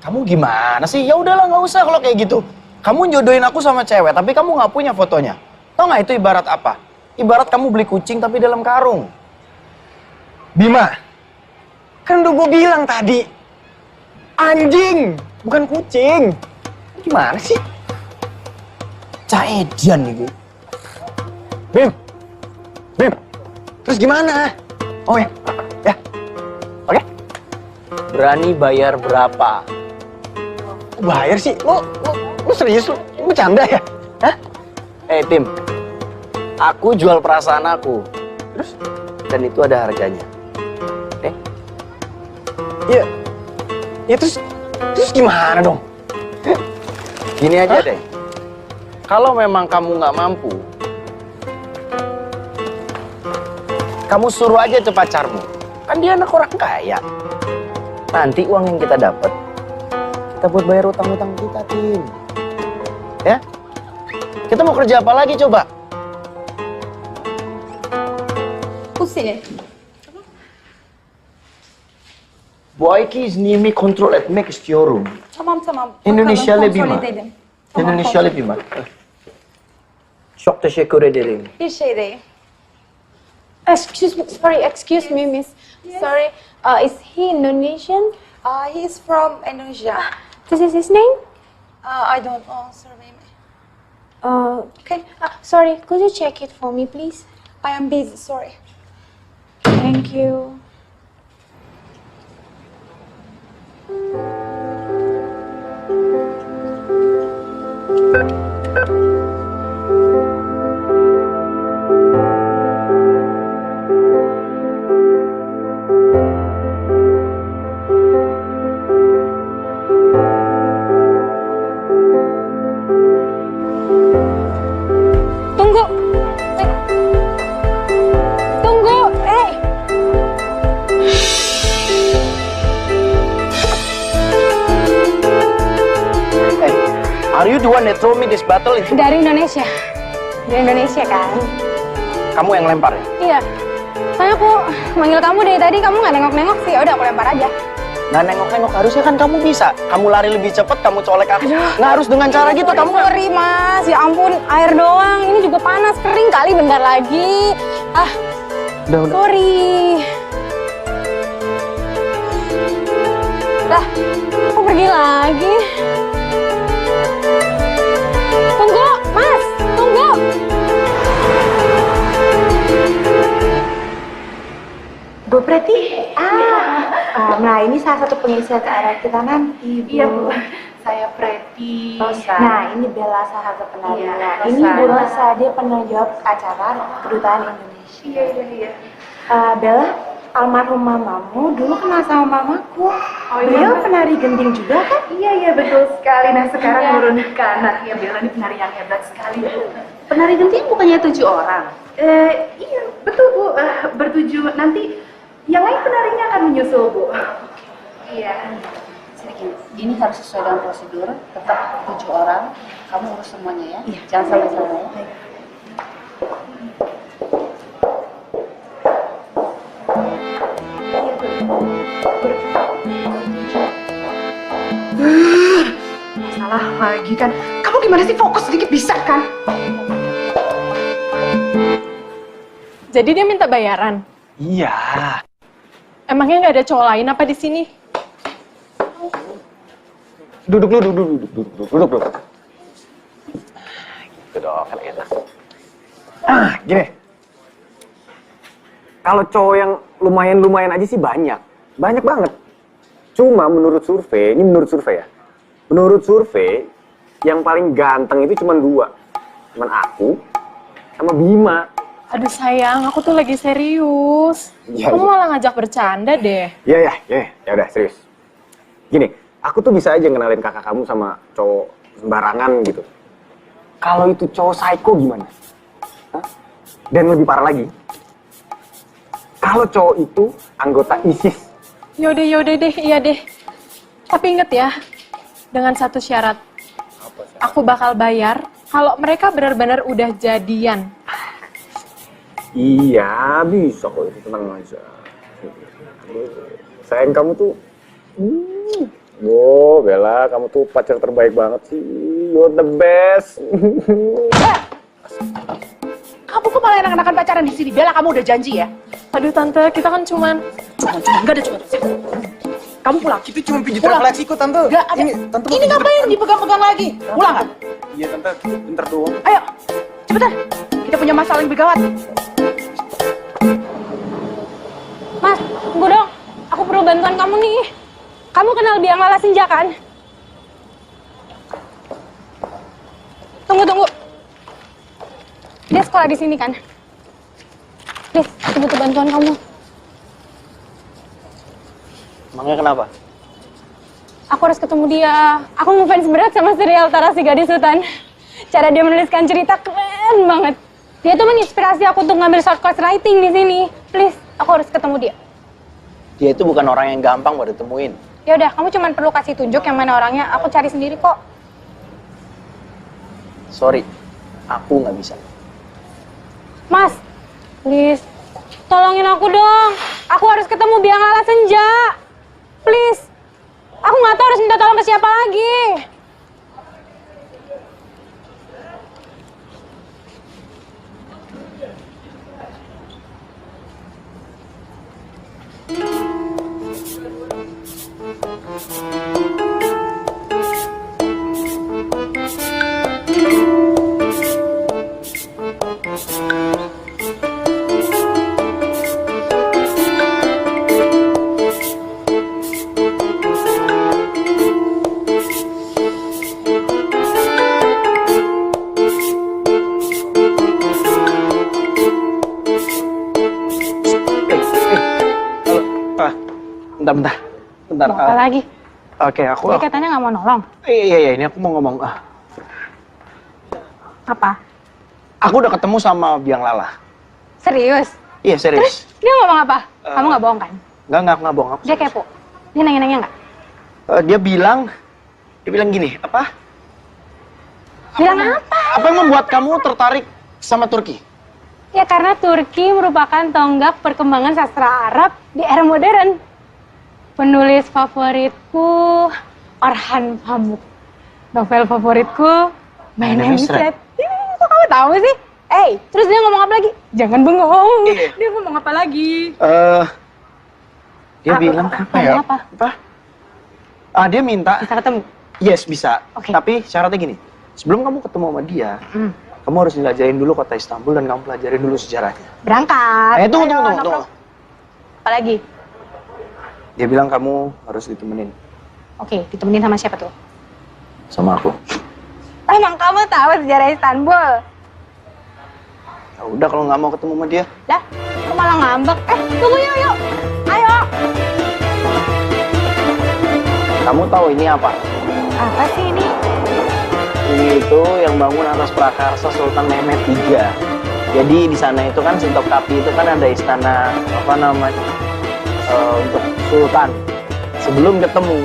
Kamu gimana sih? Ya udahlah, nggak usah kalau kayak gitu. Kamu jodohin aku sama cewek, tapi kamu nggak punya fotonya. Tau nggak itu ibarat apa? Ibarat kamu beli kucing tapi dalam karung. Bima, kan udah gue bilang tadi. Anjing, bukan kucing. Gimana sih? Caedian nih gue. Bim, terus gimana? Oh ya, oke. Berani bayar berapa? Bayar sih, lu serius lu bercanda ya? Hah? Tim, aku jual perasaan aku. Terus? Dan itu ada harganya. Ya terus gimana dong? Gini aja deh. Kalau memang kamu nggak mampu, kamu suruh aja ke pacarmu. Kan dia anak orang kaya. Nanti uang yang kita dapat, kita buat bayar utang-utang kita, Tim. Ya? Kita mau kerja apa lagi coba? Pusing. Boyki iznimi kontrol etmek istiyorum. Tamam. Indonesia Bakalım, lebih kontrol mah. edelim. Indonesia lebih mah. Çok teşekkür ederim. Bir şey değil. Excuse me, miss. Sorry, is he Indonesian? He is from Indonesia. This is his name? I don't know, sorry. Okay. Sorry, could you check it for me, please? I am busy, sorry. Thank you. Are you the one that throw me this bottle? Dari Indonesia. Dari Indonesia kan? Kamu yang lempar ya? Iya. Soalnya aku manggil kamu dari tadi, kamu nggak nengok-nengok sih. Udah aku lempar aja. Nggak nengok-nengok, harusnya kan kamu bisa. Kamu lari lebih cepat, kamu colek aku. Nggak harus dengan cara gitu, kamu nggak. Sorry mas, ya ampun, air doang. Ini juga panas, kering kali bentar lagi. Udah. Sorry. Dah, aku pergi lagi. Tunggu, mas, tunggu. Bu Preti, nah ini salah satu pengisi acara kita nanti, Bu. Iya, Bu. Saya Preti. Rosa. Nah, ini Bella, salah satu penarinya. Iya, Ini Rosa. Bu Rosa, dia pernah jawab acara Kedutaan Indonesia. Iya. Bella, almarhum mamamu dulu kenal sama mamaku. Oh, iya. Beliau penari genting juga kan? Iya, betul sekali. Nah, sekarang Iya. turun ke anaknya Bella ini penari yang hebat sekali, Bu. Penari genting bukannya 7 orang? Iya, betul, Bu. Bertujuh. Nanti yang lain penarinya akan menyusul, Bu. Iya. Sedikit. Ini harus sesuai dengan prosedur. Tetap 7 orang. Kamu urus semuanya ya. Iya. Jangan sampai salah ya. Salah lagi kan. Kamu gimana sih? Fokus sedikit bisa kan? Jadi dia minta bayaran? Iya. Emangnya nggak ada cowok lain apa di sini? Duduk. Gitu dong, kan enak. Gini. Kalau cowok yang lumayan aja sih banyak. Banyak banget. Cuma menurut survei, ini menurut survei ya. Menurut survei, yang paling ganteng itu cuma 2. Cuman aku sama Bima. Aduh sayang, aku tuh lagi serius. Iya, Kamu iya. malah ngajak bercanda deh. Ya udah serius. Gini, aku tuh bisa aja ngenalin kakak kamu sama cowok sembarangan gitu. Kalau itu cowok psycho gimana? Hah? Dan lebih parah lagi, kalau cowok itu anggota ISIS. Yaudah deh, iya deh. Tapi inget ya, dengan satu syarat. Aku bakal bayar kalau mereka benar-benar udah jadian. Iya, bisa kok, itu tenang aja. Sayang kamu tuh, Bella, kamu tuh pacar terbaik banget sih. You're the best. Kamu kok malah enak-enakan pacaran di sini? Bella, kamu udah janji ya? Aduh tante, kita kan cuman Nggak ada cuma. Kamu pulang. Itu cuma pijit Pulang. refleksi kok, Tante. Nggak ada. Ini ngapain dipegang-pegang lagi? Pulang nggak? Iya, Tante. Bentar doang. Ayo, cepetan. Kita punya masalah yang lebih gawat. Mas, tunggu dong. Aku perlu bantuan kamu nih. Kamu kenal Biang Lala Senja kan? Tunggu. Dia sekolah di sini kan? Please, aku butuh bantuan kamu. Emangnya kenapa? Aku harus ketemu dia. Aku ngefans berat sama serial Tara si Gadis Hutan. Cara dia menuliskan cerita keren banget. Dia tuh menginspirasi aku untuk ngambil short course writing di sini. Please, aku harus ketemu dia. Dia itu bukan orang yang gampang buat ditemuin. Ya udah, kamu cuma perlu kasih tunjuk yang mana orangnya. Aku cari sendiri kok. Sorry, aku nggak bisa. Mas, please, tolongin aku dong. Aku harus ketemu Biang Lala Senja. Please. Aku nggak tahu harus minta tolong ke siapa lagi. Bentar. Mau apa lagi? Oke, aku. Dia katanya nggak mau nolong. Iya, ini aku mau ngomong. Apa? Aku udah ketemu sama Biang Lala. Serius? Iya, serius. Dia ngomong apa? Kamu nggak bohong kan? Enggak, aku nggak bohong. Dia kepo. Dia nanya-nanya nggak? Dia bilang gini, apa? Bilang apa? Apa yang membuat kamu tertarik sama Turki? Ya karena Turki merupakan tonggak perkembangan sastra Arab di era modern. Penulis favoritku Orhan Pamuk. Novel favoritku My Name is Red. Kok kamu tahu sih? Terus dia ngomong apa lagi? Jangan bengong. Dia ngomong apa lagi? Dia bilang apa ya? Apa? Dia minta. Bisa ketemu? Yes, bisa. Oke. Tapi syaratnya gini. Sebelum kamu ketemu sama dia, kamu harus jelajahin dulu kota Istanbul dan kamu pelajarin dulu sejarahnya. Berangkat. Tunggu. Apa lagi? Dia bilang kamu harus ditemenin Oke, ditemenin sama siapa tuh? sama aku. Emang kamu tahu sejarah Istanbul? Ya udah kalau nggak mau ketemu sama dia. Lah, kok malah ngambek? Tunggu yuk. Ayo. Kamu tahu ini apa? Apa sih ini? Ini itu yang bangun atas prakarsa Sultan Mehmet III. Jadi di sana itu kan Sintokapi itu kan ada istana untuk sultan. Sebelum ketemu,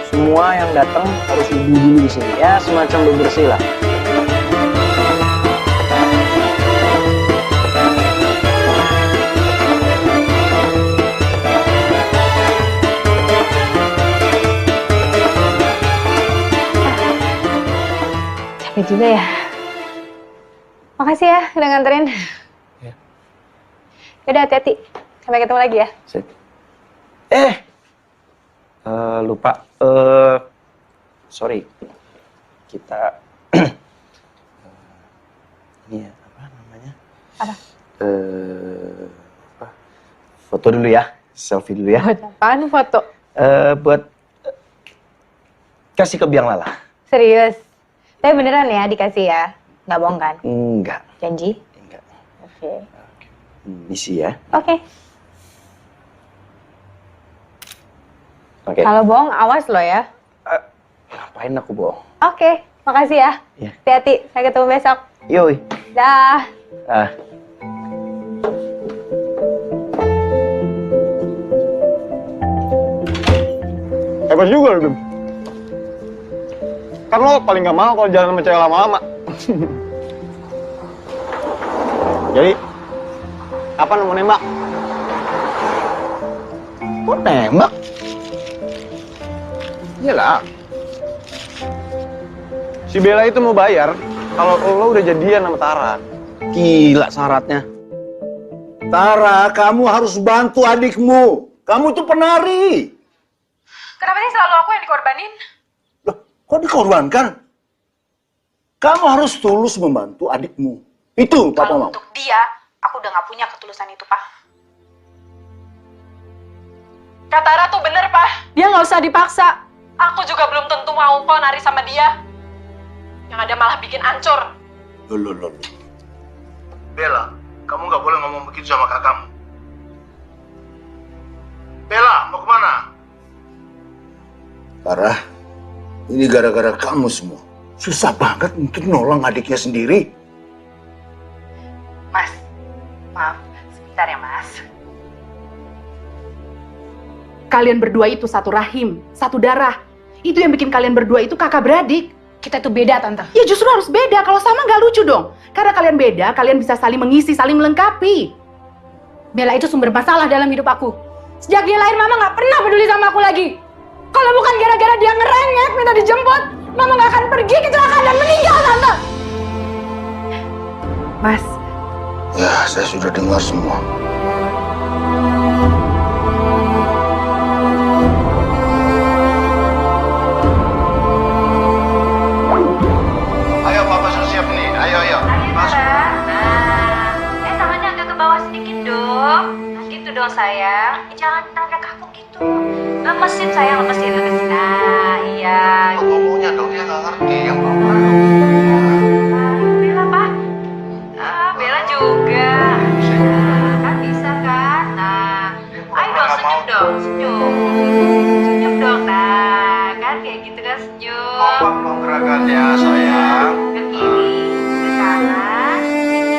semua yang datang harus wudhu dulu di sini. Ya semacam bebersih lah. Capek juga ya. Makasih ya udah nganterin. Ya. Yaudah hati-hati. Sampai ketemu lagi ya. Sip. Lupa. Sorry. Kita ini ya, apa namanya? Apa? Foto dulu ya. Selfie dulu ya. Buat apaan foto? Buat kasih ke Biang Lala. Serius? Tapi beneran ya dikasih ya? Nggak bohong kan? Enggak. Janji? Enggak. Oke. Isi ya. Oke. Oke. Kalau bohong awas lo ya. Ngapain aku bohong? Oke, makasih ya. Iya. Hati-hati, sampai ketemu besok. Yoi. Dah. Hebat juga lu, Bim. Kan lo paling gak mau kalau jalan sama cewek lama-lama. Jadi, kapan mau nembak? Kok nembak? Iyalah. Si Bella itu mau bayar kalau lo udah jadian sama Tara. Gila syaratnya. Tara, kamu harus bantu adikmu. Kamu tuh penari. Kenapa sih selalu aku yang dikorbanin? Loh, kok dikorbankan? Kamu harus tulus membantu adikmu. Itu Papa mau. Untuk dia, aku udah gak punya ketulusan itu, Pak. Kak Tara tuh bener, Pak. Dia gak usah dipaksa. Aku juga belum tentu mau kok nari sama dia. Yang ada malah bikin ancur. Loh. Bella, kamu nggak boleh ngomong begitu sama kakakmu. Bella, mau kemana? Tara, ini gara-gara kamu semua. Susah banget untuk nolong adiknya sendiri. Mas, maaf, sebentar ya Mas. Kalian berdua itu satu rahim, satu darah. Itu yang bikin kalian berdua itu kakak beradik. Kita tuh beda, Tante. Ya justru harus beda, kalau sama nggak lucu dong. Karena kalian beda, kalian bisa saling mengisi, saling melengkapi. Bella itu sumber masalah dalam hidup aku. Sejak dia lahir, Mama nggak pernah peduli sama aku lagi. Kalau bukan gara-gara dia ngerengek, minta dijemput, Mama nggak akan pergi kecelakaan dan meninggal, Tante. Mas. Ya, saya sudah dengar semua. Ayo, Papa sudah siap nih. Ayo. Masuk. Tangannya agak ke bawah sedikit dong. Nah, gitu dong sayang. Jangan tangan kaku gitu. Lemesin sayang, lemesin. Nah, iya. Ngomongnya dong, dia nggak ngerti. Yang Papa. Bella, Pak. Bella juga. Nah, kan bisa kan? Nah, ayo dong senyum dong, senyum. Senyum dong, nah. Kan kayak gitu kan senyum. Ngomong gerakannya, sayang. Ke kiri, ke kanan.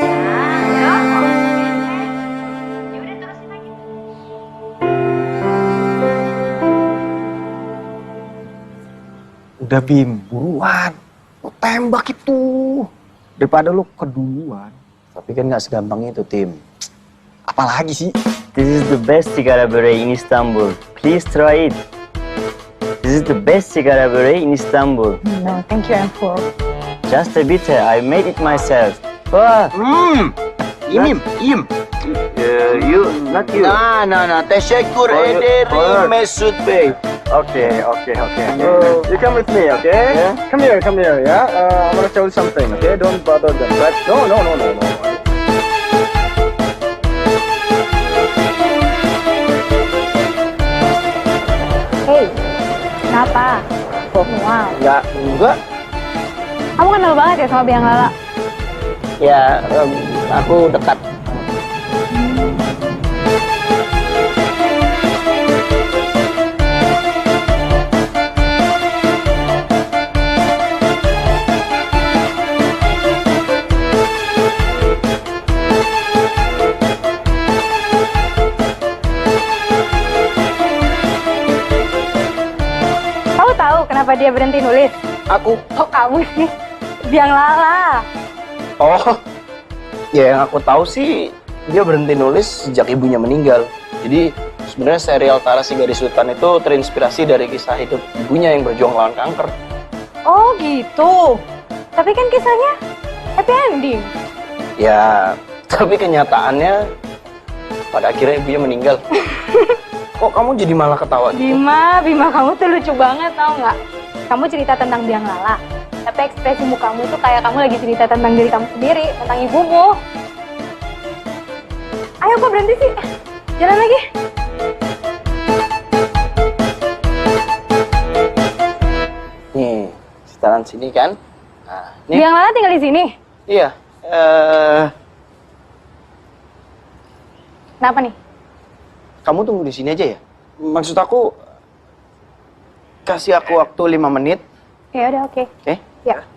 Nah, yuk. Ya udah terusin lagi. Udah Bim, buruan. Lo tembak itu. Daripada lo keduluan. Tapi kan nggak segampang itu, Tim. Apalagi sih? This is the best sigara beret in Istanbul. Please try it. This is the best sigara beret in Istanbul. No, thank you, I'm full. Just a bit, I made it myself. Wah. İyiyim. You, not you. Nah. Teşekkür ederim Mesut Bey. Okay. You come with me, okay? Yeah. Come here, yeah? I'm gonna tell you something, okay? Don't bother them, right? No. Hey, kenapa? Mual. Enggak. Kamu kenal banget ya sama Biang Lala? Ya, aku dekat. Kamu tahu kenapa dia berhenti nulis? Aku. Oh, kamu sih. Biang Lala. Oh, ya yang aku tahu sih dia berhenti nulis sejak ibunya meninggal. Jadi sebenarnya serial Tara si Gadis Hutan itu terinspirasi dari kisah hidup ibunya yang berjuang lawan kanker. Oh gitu. Tapi kan kisahnya happy ending. Ya, tapi kenyataannya pada akhirnya ibunya meninggal. Kok kamu jadi malah ketawa gitu? Bima kamu tuh lucu banget, tau nggak? Kamu cerita tentang Biang Lala, tapi ekspresi mukamu tuh kayak kamu lagi cerita tentang diri kamu sendiri, tentang ibumu. Ayo, kok berhenti sih? Jalan lagi. Nih, sekitaran sini kan? Nah, nih. Biang Lala tinggal di sini? Iya. Kenapa nih? Kamu tunggu di sini aja ya? Maksud aku, kasih aku waktu 5 menit. Ya udah, oke. Oke? Ya.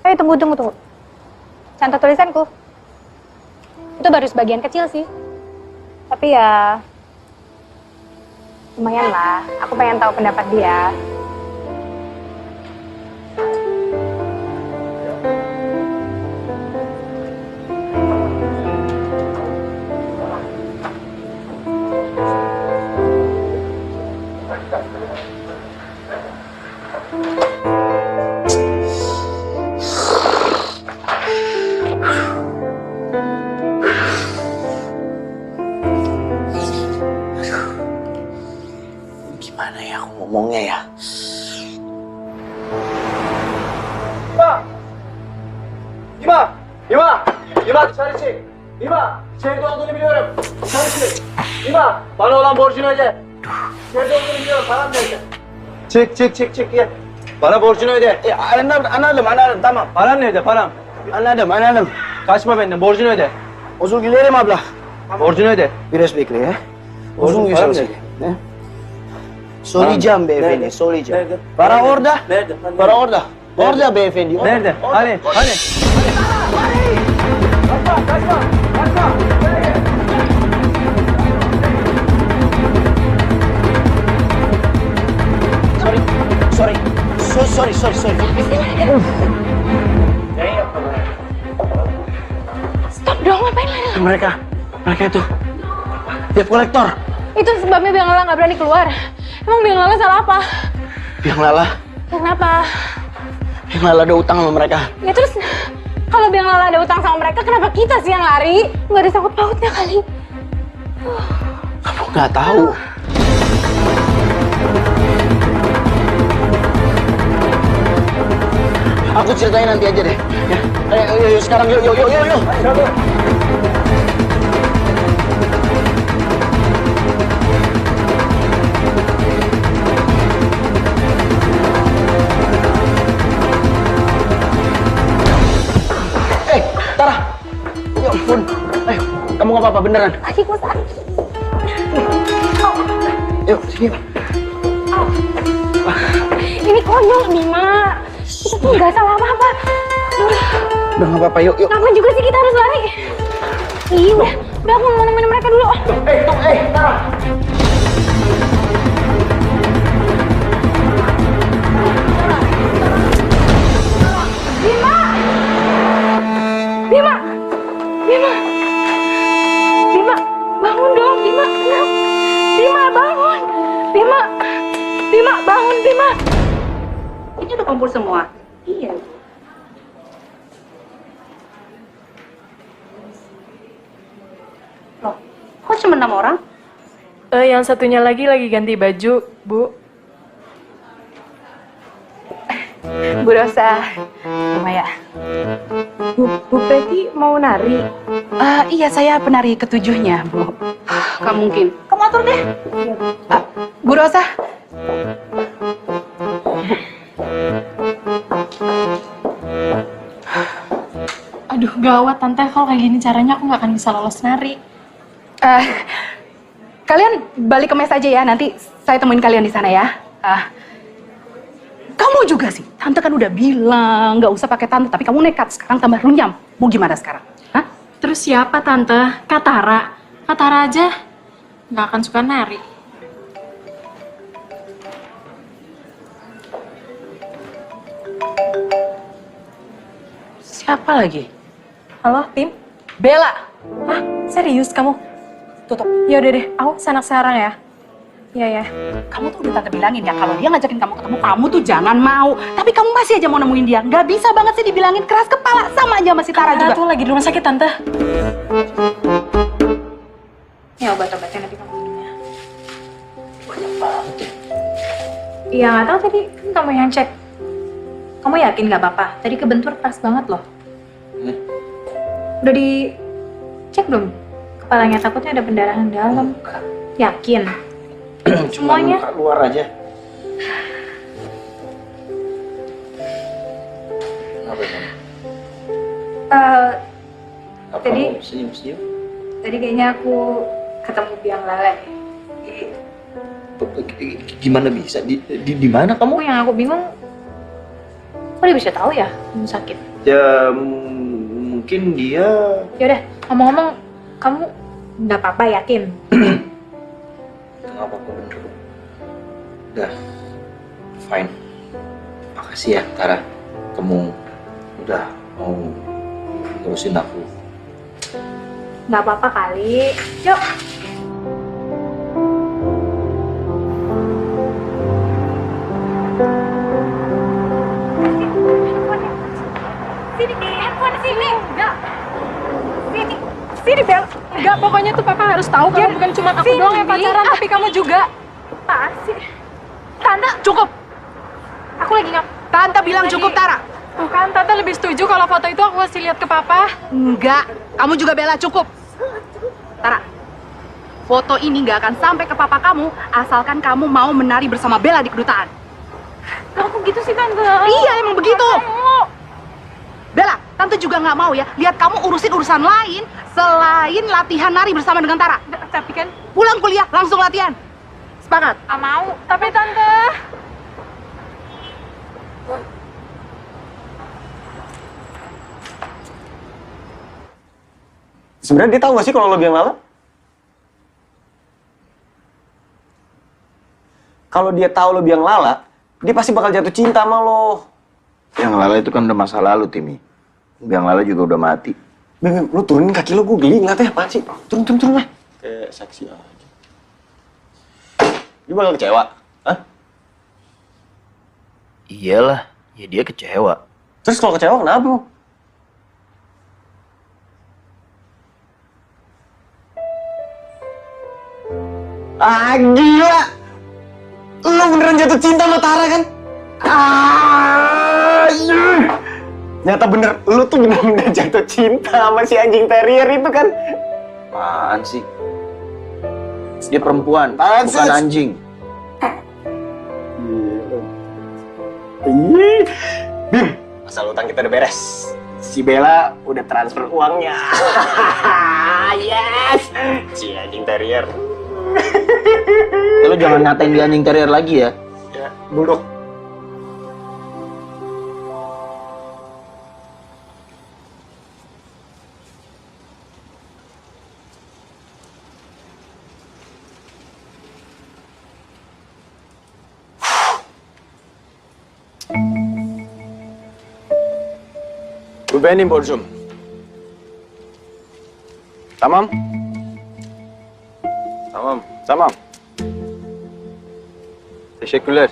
Ayo tunggu. Contoh tulisanku. Itu baru sebagian kecil sih. Tapi ya Lumayan lah, aku pengen tahu pendapat dia. Gimana ya aku ngomongnya ya? 이마 잘했지? 이마 제일 정도는 miliyorum. 잘했지? 이마 bana olan borcunu öde. 제일 정도는 miliyorum param nerede? Çık ya. Bana borcunu öde. Anladım tamam. Param nerede param? Anladım. Kaçma benden borcunu öde. Özür dilerim abla. Borcunu öde. Biraz bekle ya. Uzun güzel şey. Söyleyeceğim beyefendi, söyleyeceğim. Nerede? Para orada. Nerede? Para orada. Orada beyefendi. orada. Nerede? Hani? Kaçma. Sorry. Stop dong, ngapain lari? Mereka itu debt collector. Itu sebabnya Biang Lala nggak berani keluar. Emang Biang Lala salah apa? Biang Lala Kenapa? ada utang sama mereka. Ya terus, kalau Biang Lala ada utang sama mereka, kenapa kita sih yang lari? Nggak ada sangkut pautnya kali. Kamu nggak tahu. Aku ceritain nanti aja deh. Ya. Ayo sekarang yuk. Tara. Ya ampun. Ayo, kamu nggak apa-apa beneran? Kakiku sakit. Yuk, sini. Ini konyol, Bima. Kita tuh nggak salah apa-apa. Udah nggak apa-apa, yuk. Ngapain juga sih kita harus lari? Udah aku mau nemenin mereka dulu. Tara. Bima, bangun dong, Bima. Bima, bangun. Bima, bangun, Bima. Ini udah kumpul semua? Iya. Loh, kok cuma 6 orang? Yang satunya lagi ganti baju, Bu. Bu Rosa, Bu Maya. Bu Preti mau nari? Iya, saya penari ketujuhnya, Bu. Gak mungkin. Kamu atur deh. Bu Rosa. Aduh, gawat Tante. Kalau kayak gini caranya aku nggak akan bisa lolos nari. Kalian balik ke mes aja ya, nanti saya temuin kalian di sana ya. Kamu juga sih, Tante kan udah bilang nggak usah pakai tante, tapi kamu nekat, sekarang tambah runyam. Mau gimana sekarang? Hah? Terus siapa Tante? Katara aja nggak akan suka nari. Siapa lagi? Halo, Tim? Bella. Hah? Serius kamu? Tutup. Ya udah deh, aku sana sekarang ya. Iya ya. Kamu tuh udah Tante bilangin ya, kalau dia ngajakin kamu ketemu, kamu tuh jangan mau. Tapi kamu masih aja mau nemuin dia. Nggak bisa banget sih dibilangin, keras kepala. Sama aja sama si Tara juga. Tuh lagi di rumah sakit, Tante. Ya obat-obatnya nanti kamu minumnya. Banyak banget ya. Iya, nggak tahu tadi kan kamu yang cek. Kamu yakin nggak apa-apa? Tadi kebentur keras banget loh. Udah dicek belum? Kepalanya takutnya ada pendarahan dalam. Yakin? Semuanya? Cuma luar aja. Apa kamu? Tadi senyum-senyum? Tadi kayaknya aku ketemu Biang Lala deh. Gimana bisa? Di mana kamu? Yang aku bingung, kok dia bisa tahu ya kamu sakit? Ya mungkin dia. Yaudah, ngomong-ngomong, kamu nggak apa-apa yakin? Nggak apa-apa bener. Udah, fine. Makasih ya, Tara. Kamu udah mau ngurusin aku. Nggak apa-apa kali. Yuk. Sini, handphone sini. Enggak. Sini. Sini, Bel. Enggak, pokoknya tuh papa harus tahu kalau bukan cuma aku Sini, doang yang Bi. pacaran, tapi kamu juga. Apaan sih? Tante, Cukup. aku lagi Tante bilang cukup, Tara. Tuh kan, Tante lebih setuju kalau foto itu aku kasih lihat ke papa. Enggak. Kamu juga Bella, cukup. Tara, foto ini nggak akan sampai ke papa kamu asalkan kamu mau menari bersama Bella di kedutaan. Kok gitu sih, Tante? Iya, emang begitu. Bella, Tante juga nggak mau ya lihat kamu urusin urusan lain selain latihan nari bersama dengan Tara. Tapi kan pulang kuliah langsung latihan. Sepakat? Nggak mau. Tapi Tante, Sebenarnya dia tahu gak sih kalau lo biang lala? Kalau dia tahu lo biang lala, dia pasti bakal jatuh cinta sama lo. Yang Lala itu kan udah masa lalu, Timi. Yang Lala juga udah mati. Bim, lo turunin kaki lo, gue geli ngeliatnya apaan sih? Turun lah. Kayak seksi aja. Dia bakal kecewa? Hah? Iyalah, ya dia kecewa. Terus kalau kecewa kenapa lo? Ah, gila! Lo beneran jatuh cinta sama Tara kan? Nyata bener, lo tuh bener-bener jatuh cinta sama si anjing terrier itu kan? Apaan sih? Dia perempuan, Apaan bukan sih? anjing. Ih, Bim, masalah utang kita udah beres. Si Bella udah transfer uangnya. Yes! Si anjing terrier. Lo jangan ngatain dia anjing terrier lagi ya. Ya, bulldog. Bu benim borcum. Tamam. Tamam, tamam. Teşekkürler.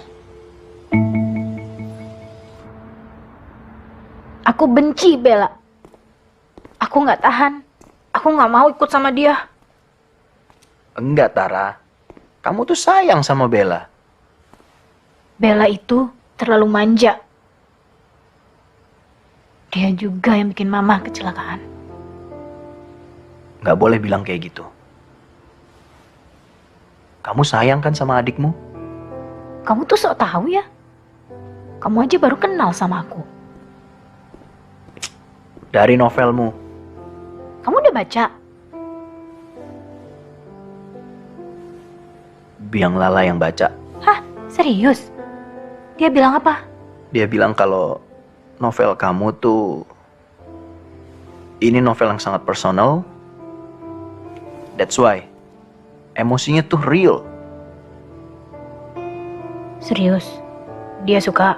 Aku benci Bella. Aku nggak tahan. Aku nggak mau ikut sama dia. Enggak, Tara. Kamu tuh sayang sama Bella. Bella itu terlalu manja. Dia juga yang bikin mama kecelakaan. Nggak boleh bilang kayak gitu. Kamu sayang kan sama adikmu? Kamu tuh sok tahu ya. Kamu aja baru kenal sama aku. Dari novelmu. Kamu udah baca? Biang Lala yang baca. Hah? Serius? Dia bilang apa? Dia bilang kalau novel kamu tuh... Ini novel yang sangat personal. That's why. Emosinya tuh real. Serius? Dia suka?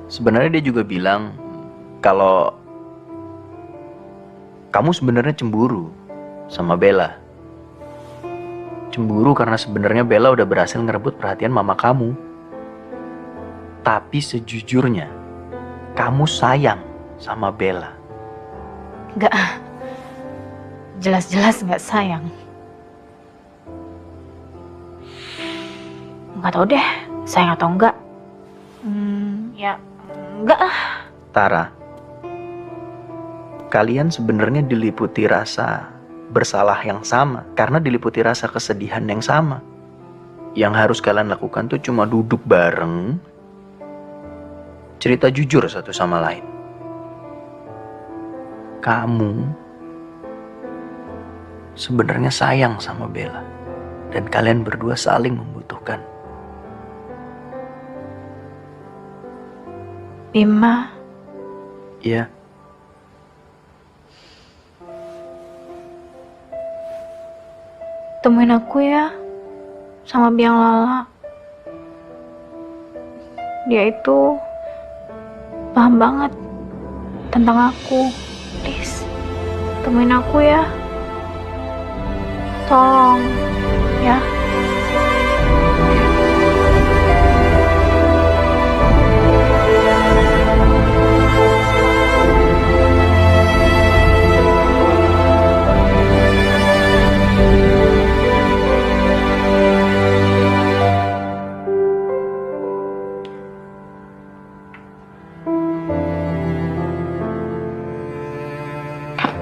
Sebenarnya dia juga bilang kalau kamu sebenarnya cemburu sama Bella. Cemburu karena sebenarnya Bella udah berhasil ngerebut perhatian mama kamu. Tapi sejujurnya, kamu sayang sama Bella. Nggak. Jelas-jelas nggak sayang. Nggak tahu deh, sayang atau enggak. Ya enggak lah. Tara, kalian sebenarnya diliputi rasa bersalah yang sama karena diliputi rasa kesedihan yang sama. Yang harus kalian lakukan tuh cuma duduk bareng, cerita jujur satu sama lain. Kamu sebenarnya sayang sama Bella dan kalian berdua saling membutuhkan. Bima, Iya. temuin aku ya. sama biang lala. Dia itu paham banget tentang aku. Please, temuin aku ya. Tolong, ya.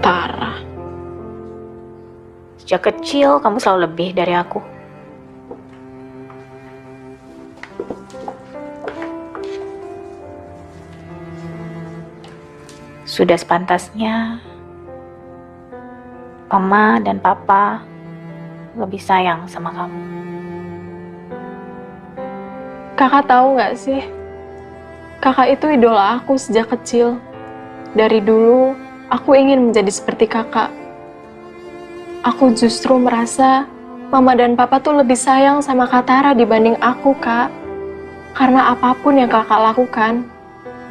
Tara. Sejak kecil kamu selalu lebih dari aku. Sudah sepantasnya Mama dan Papa lebih sayang sama kamu. Kakak tahu nggak sih? Kakak itu idola aku sejak kecil. Dari dulu, aku ingin menjadi seperti kakak. Aku justru merasa Mama dan Papa tuh lebih sayang sama Kak Tara dibanding aku, Kak. Karena apapun yang kakak lakukan,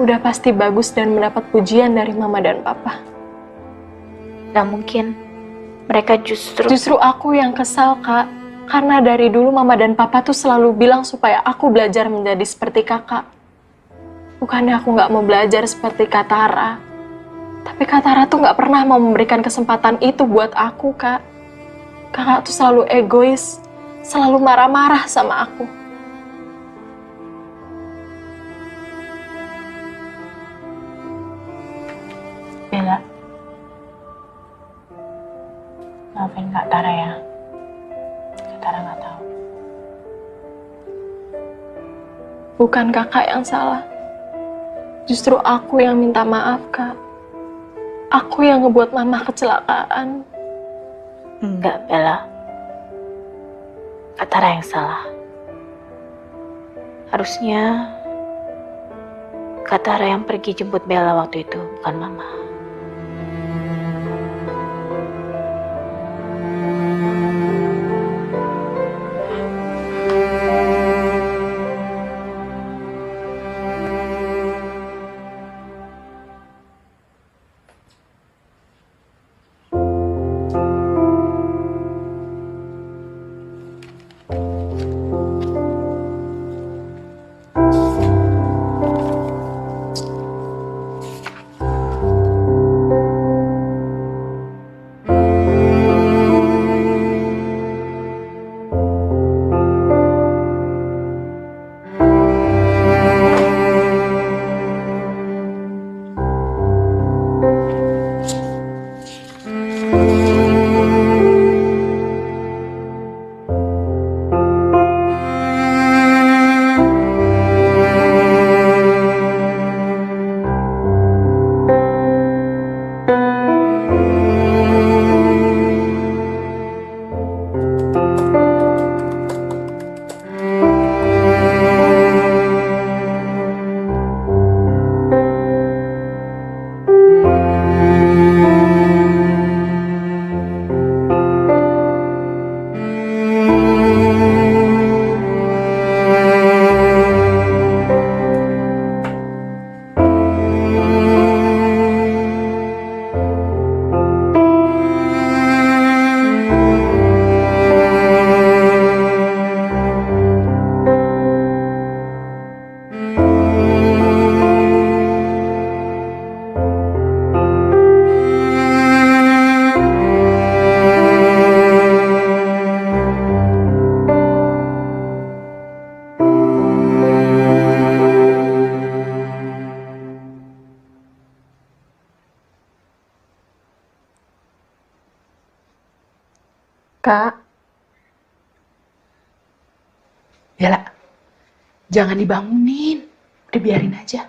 udah pasti bagus dan mendapat pujian dari Mama dan Papa. Gak mungkin. Mereka Justru aku yang kesal, Kak. Karena dari dulu Mama dan Papa tuh selalu bilang supaya aku belajar menjadi seperti kakak. Bukannya aku nggak mau belajar seperti Kak Tara. Tapi Kak Tara tuh nggak pernah mau memberikan kesempatan itu buat aku, Kak. Kakak tuh selalu egois, selalu marah-marah sama aku. Bella, maafin Kak Tara ya. Kak Tara nggak tahu. Bukan kakak yang salah. Justru aku yang minta maaf, Kak. Aku yang ngebuat Mama kecelakaan. Enggak, Bella. Kak Tara yang salah. Harusnya Kak Tara yang pergi jemput Bella waktu itu, bukan Mama. Kak. Bella, jangan dibangunin. Udah biarin aja.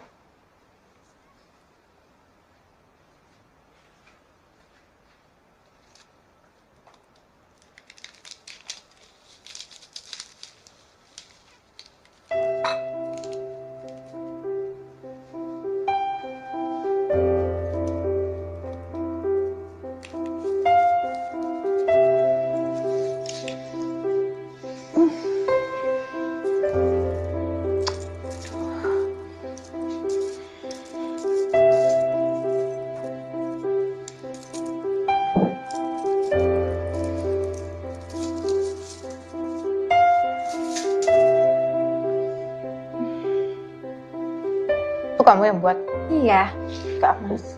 Tuh kamu yang buat? Iya. Kak Mas.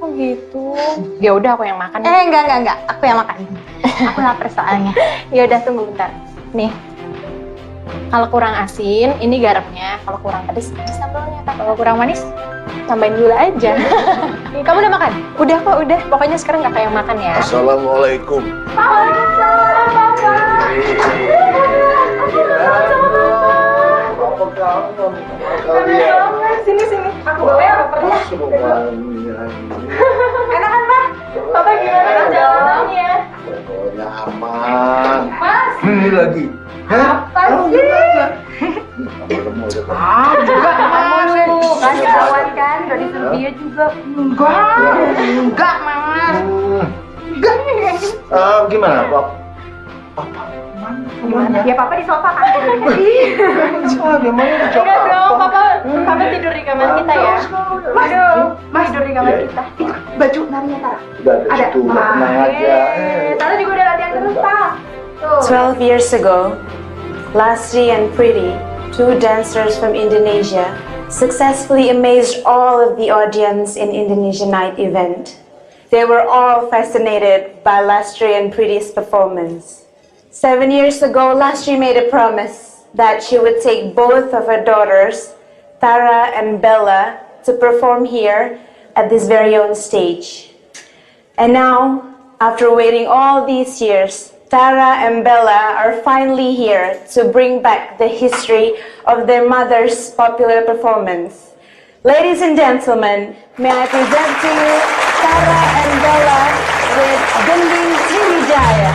Oh gitu. Ya udah aku yang makan. Enggak. Aku yang makan. Aku lapar soalnya. Ya udah tunggu bentar. Nih. Kalau kurang asin, ini garamnya. Kalau kurang pedas, ini sambalnya. Kalau kurang manis, tambahin gula aja. Kamu udah makan? Udah kok, udah. Pokoknya sekarang kakak yang makan ya. Assalamualaikum. Sini. Aku bawa ya. Enak kan, Pak? Papa gimana jalannya? Pokoknya aman. Mas. Ini lagi. Apa sih? Juga kamu kan kawan kan, udah disuruh dia juga. Enggak, Mas. Gimana, Pak? Gimana? Ya Papa di sofa kan. Enggak dong, Papa tidur di kamar kita ya. Mas tidur di kamar kita. Baju narinya Tara. Udah ada situ, tenang aja. Tara juga udah latihan terus, Pak. 12 years ago, Lastri and Priti, two dancers from Indonesia, successfully amazed all of the audience in Indonesia Night event. They were all fascinated by Lastri and Priti's performance. 7 years ago, Lastri made a promise that she would take both of her daughters, Tara and Bella, to perform here at this very own stage. And now, after waiting all these years, Tara and Bella are finally here to bring back the history of their mother's popular performance. Ladies and gentlemen, may I present to you Tara and Bella with Gending Sriwijaya.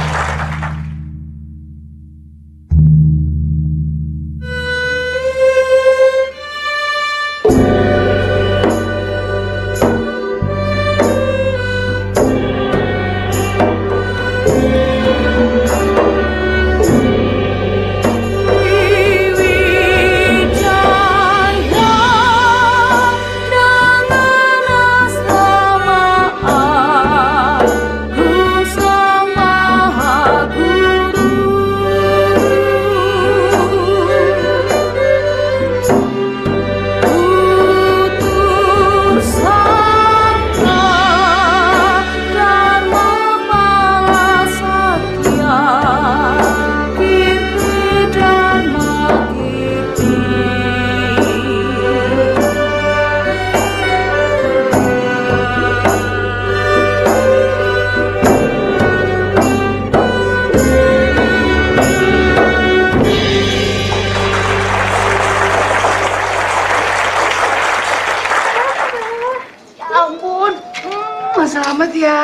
Selamat ya.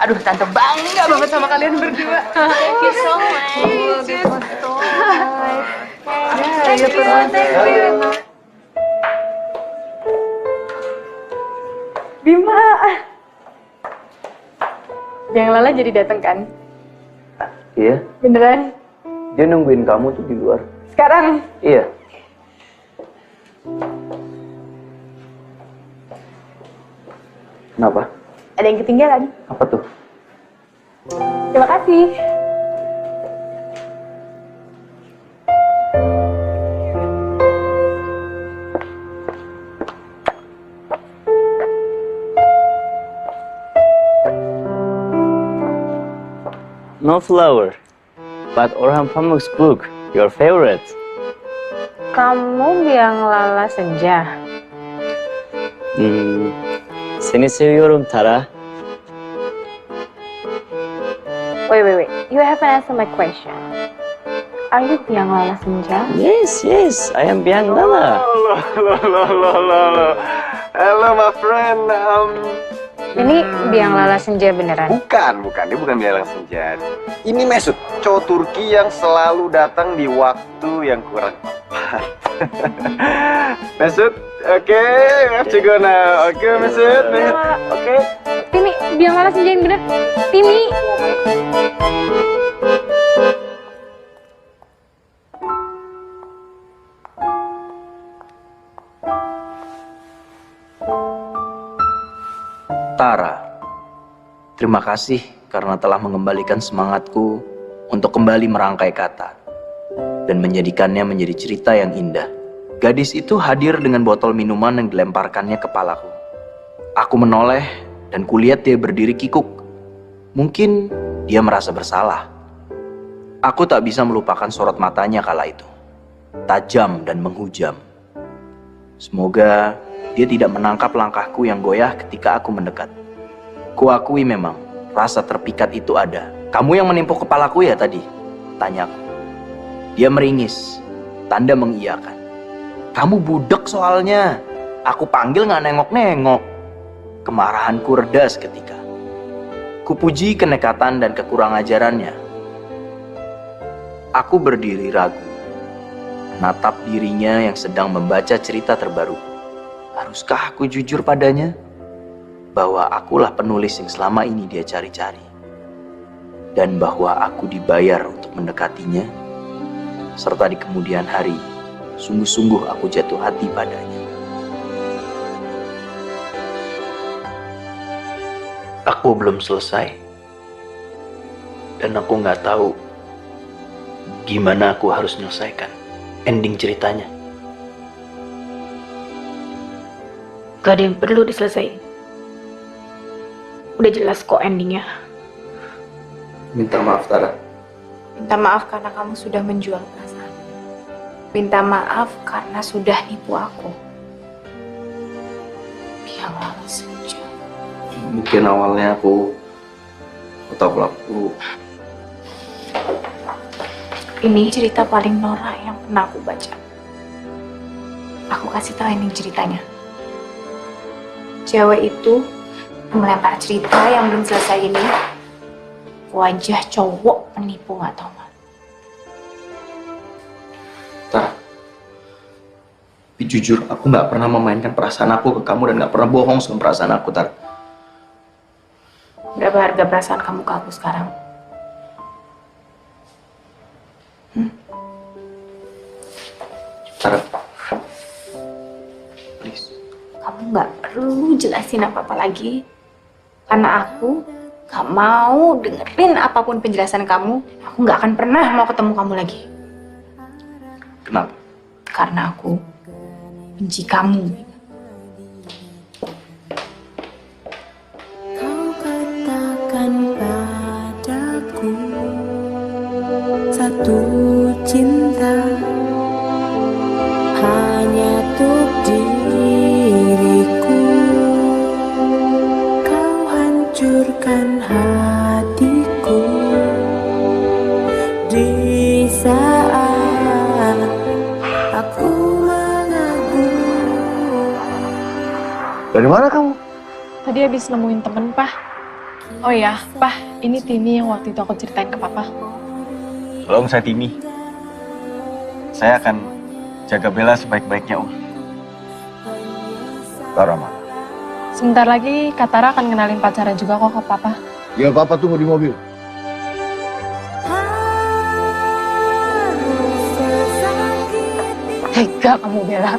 Aduh, Tante bangga banget sama kalian berdua. Thank you so much. Thank you. Bima. Yang Lala jadi datang kan? Iya, Beneran? dia nungguin kamu tuh di luar. Sekarang? Iya. Kenapa? Ada yang ketinggalan. Apa tuh? Terima kasih. No flower, but Orhan Pamuk's book, your favorite. Kamu biang Lala Senja. Seni seviyorum Tara. Wait. You haven't answered my question. Are you biang Lala Senja? Yes, I am Biang Lala. Hello, my friend. Ini biang Lala Senja beneran? Bukan. Dia bukan biang senja. Ini Mesut, cowok Turki yang selalu datang di waktu yang kurang tepat. Mesut, oke, have to go now. Oke, Mesut. Oke. Timi, biang Lala Senja yang bener. Timi. Tara, terima kasih karena telah mengembalikan semangatku untuk kembali merangkai kata. dan menjadikannya menjadi cerita yang indah. Gadis itu hadir dengan botol minuman yang dilemparkannya kepalaku. Aku menoleh dan kulihat dia berdiri kikuk. Mungkin dia merasa bersalah. Aku tak bisa melupakan sorot matanya kala itu. Tajam dan menghujam. Semoga dia tidak menangkap langkahku yang goyah ketika aku mendekat. Kuakui memang, rasa terpikat itu ada. Kamu yang menimpuk kepalaku ya tadi? Tanyaku. Dia meringis, tanda mengiyakan. Kamu budek soalnya. Aku panggil gak nengok-nengok. Kemarahanku reda seketika. Kupuji kenekatan dan kekurang ajarannya. Aku berdiri ragu. Menatap dirinya yang sedang membaca cerita terbaru. Haruskah aku jujur padanya? Bahwa akulah penulis yang selama ini dia cari-cari. Dan bahwa aku dibayar untuk mendekatinya. Serta di kemudian hari, sungguh-sungguh aku jatuh hati padanya. Aku belum selesai. Dan aku nggak tahu gimana aku harus menyelesaikan ending ceritanya. Gak ada yang perlu diselesaikan. Udah jelas kok endingnya. Minta maaf, Tara. Minta maaf karena kamu sudah menjual perasaan. Minta maaf karena sudah nipu aku. Biarlah saja. Mungkin awalnya aku tahu pelaku. Ini cerita paling norak yang pernah aku baca. Aku kasih tahu ending ceritanya. Cewek itu melempar cerita yang belum selesai ini wajah cowok penipu nggak tahu malu. Tara, tapi jujur aku nggak pernah memainkan perasaan aku ke kamu dan nggak pernah bohong sama perasaan aku, Tara. Berapa harga perasaan kamu ke aku sekarang? Tara, please. Kamu nggak perlu jelasin apa-apa lagi. Karena aku gak mau dengerin apapun penjelasan kamu. Aku gak akan pernah mau ketemu kamu lagi. Kenapa? Karena aku benci kamu. Kau katakan padaku satu cinta hanya untuk diriku. Kau hancurkan hatiku di saat aku mengagum. Dari mana kamu? Tadi habis nemuin temen, Pah. Oh ya, Pah, ini Tini yang waktu itu aku ceritain ke Papa. Belum, saya Timi. Saya akan jaga Bella sebaik-baiknya, Om. Rama. Sebentar lagi Katara akan kenalin pacarnya juga kok ke Papa. Ya, Papa tunggu di mobil. Tega kamu, Bella.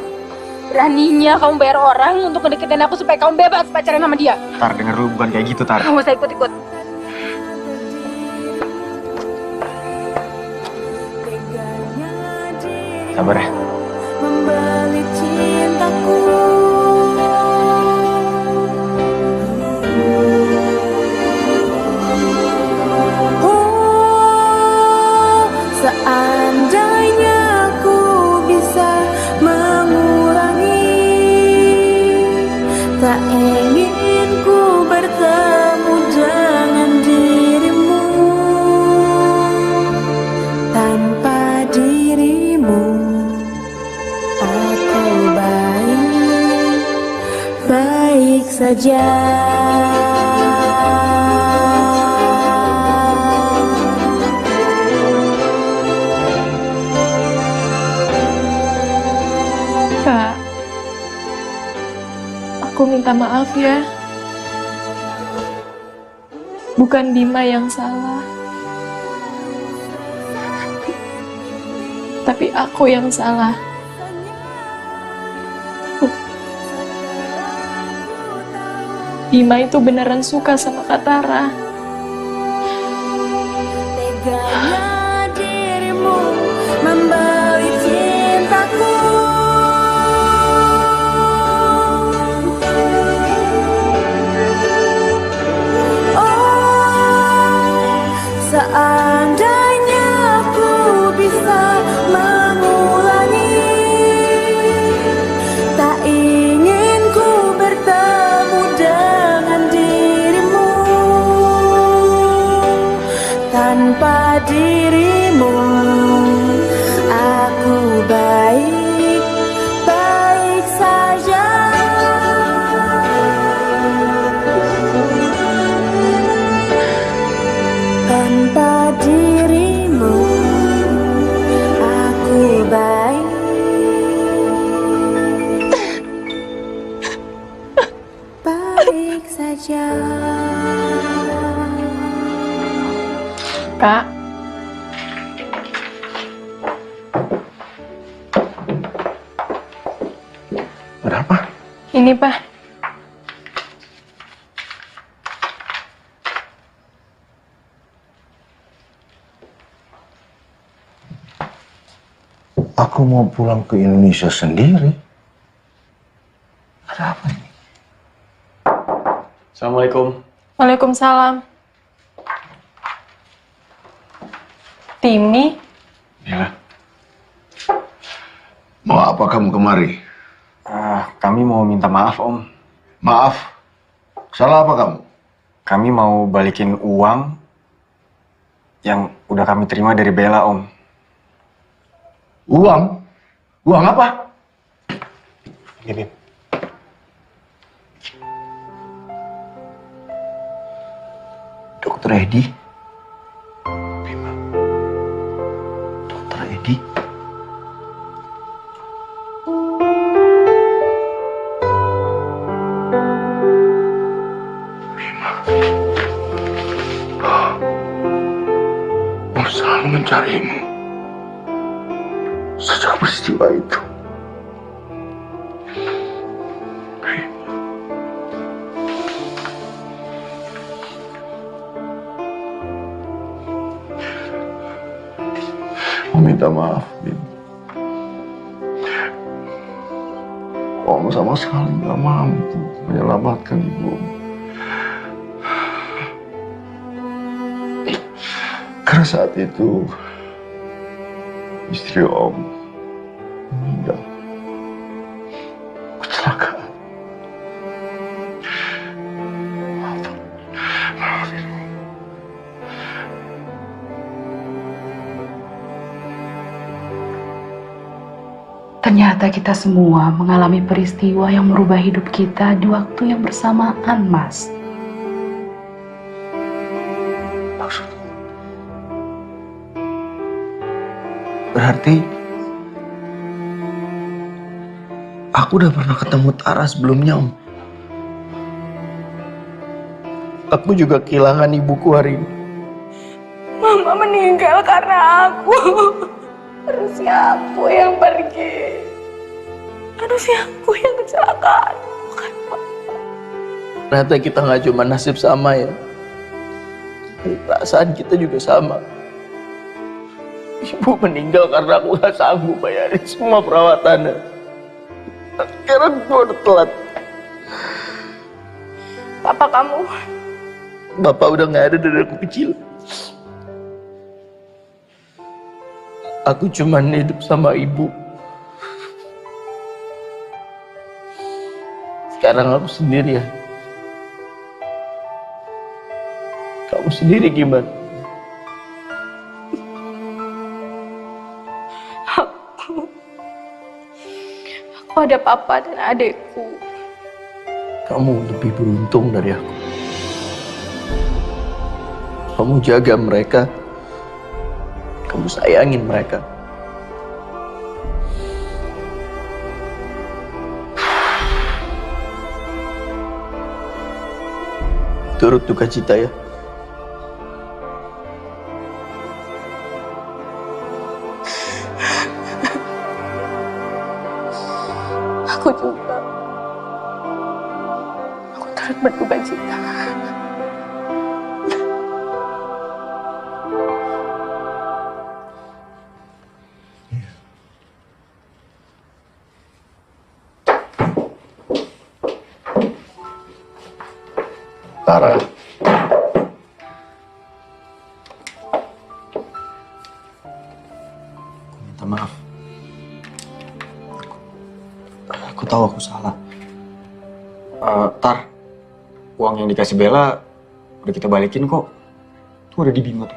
Beraninya kamu bayar orang untuk ngedeketin aku supaya kamu bebas pacaran sama dia. Tar, denger dulu, bukan kayak gitu, Tar. Kamu usah ikut-ikut. Sabar ya. Membeli cintaku. Oh, seandainya aku bisa mengurangi, tak ingin ku bertemu dengan dirimu. Tanpa dirimu aku baik-baik saja. Kak, aku minta maaf ya. Bukan Bima yang salah. Tapi aku yang salah. Bima itu beneran suka sama Katara. Teganya dirimu membalas Kak. Ada apa? Ini, Pak. Aku mau pulang ke Indonesia sendiri. Ada apa ini? Assalamualaikum. Waalaikumsalam. Timi? Ya. Mau apa kamu kemari? Kami mau minta maaf, Om. Maaf? Salah apa kamu? Kami mau balikin uang yang udah kami terima dari Bella, Om. Uang? Uang apa? Ini. Dokter Edi? Bima. Dokter Edi? Bima. Om selalu mencarimu. Sejak peristiwa itu. Minta maaf, Bim. Om sama sekali nggak mampu menyelamatkan ibu. Karena saat itu istri Om meninggal kecelakaan. Ternyata kita semua mengalami peristiwa yang merubah hidup kita di waktu yang bersamaan, Mas. Berarti aku udah pernah ketemu Tara sebelumnya, Om. Aku juga kehilangan ibuku hari ini. Mama meninggal karena aku. Harusnya aku yang pergi. Harusnya aku yang kecelakaan, bukan Mama. Ternyata kita nggak cuma nasib sama ya. Perasaan kita juga sama. Ibu meninggal karena aku nggak sanggup bayarin semua perawatannya. Sekarang gue udah telat. Papa kamu? Bapak udah nggak ada dari aku kecil. Aku cuman hidup sama ibu. Sekarang aku sendirian. Kamu sendiri gimana? Aku ada papa dan adekku. Kamu lebih beruntung dari aku. Kamu jaga mereka. Kamu sayangin mereka. Turut duka cita ya. Aku juga. Aku turut berduka cita. Tara. Minta maaf. Aku tahu aku salah. Tar, uang yang dikasih Bella udah kita balikin kok. Tuh ada di Bima tuh.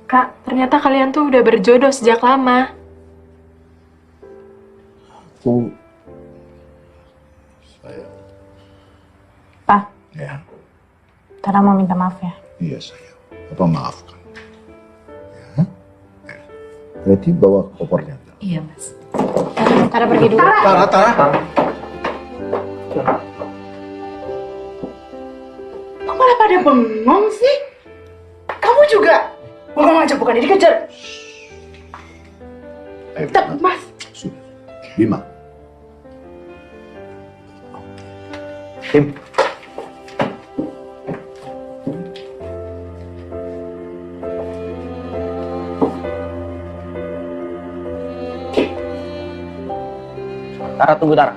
Kak, ternyata kalian tuh udah berjodoh sejak lama. Aku Pak, ya. Tara mau minta maaf ya. Iya sayang. Apa maafkan? Ya. Berarti bawa kopernya. Iya, Mas. Tara pergi dulu. Tara. Kok malah pada bengong sih? juga. Ngomong aja bukannya dikejar. Tetap, Mas. Bima. Tim. Tara, tunggu Tara.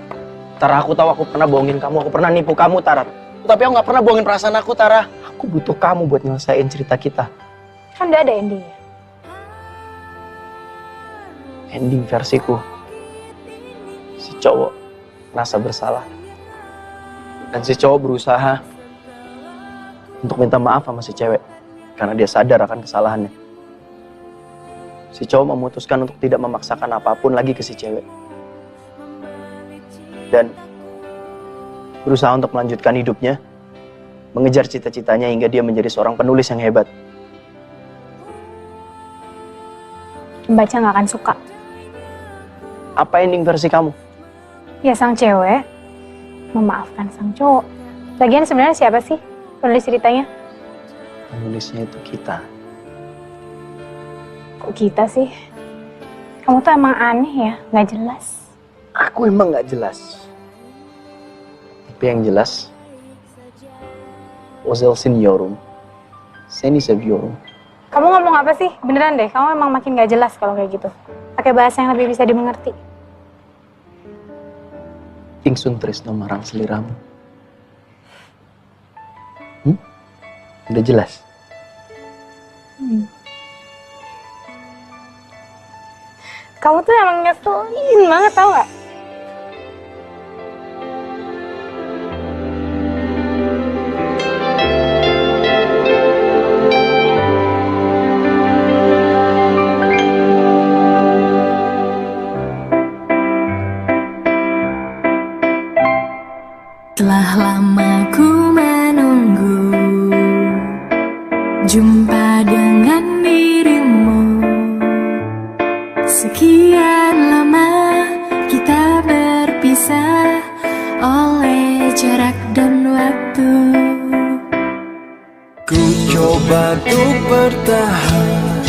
Tara, aku tahu aku pernah bohongin kamu, aku pernah nipu kamu, Tara. Tapi aku nggak pernah bohongin perasaan aku, Tara. Aku butuh kamu buat nyelesain cerita kita. Kan udah ada endingnya. Ending versiku. Si cowok merasa bersalah. Dan si cowok berusaha untuk minta maaf sama si cewek. Karena dia sadar akan kesalahannya. Si cowok memutuskan untuk tidak memaksakan apapun lagi ke si cewek. Dan berusaha untuk melanjutkan hidupnya, mengejar cita-citanya hingga dia menjadi seorang penulis yang hebat. Pembaca nggak akan suka. Apa ending versi kamu? Ya sang cewek memaafkan sang cowok. Lagian sebenarnya siapa sih penulis ceritanya? Penulisnya itu kita. Kok kita sih? Kamu tuh emang aneh ya, nggak jelas. Aku emang nggak jelas. Tapi yang jelas, was in your room. Seni of your room. Kamu ngomong apa sih? Beneran deh, kamu emang makin nggak jelas kalau kayak gitu. Pakai bahasa yang lebih bisa dimengerti. Ingsun tresno marang seliramu. Udah jelas? Kamu tuh emang ngeselin banget, tau gak? Telah lama ku menunggu jumpa dengan dirimu. Sekian lama kita berpisah oleh jarak dan waktu. Ku coba untuk bertahan,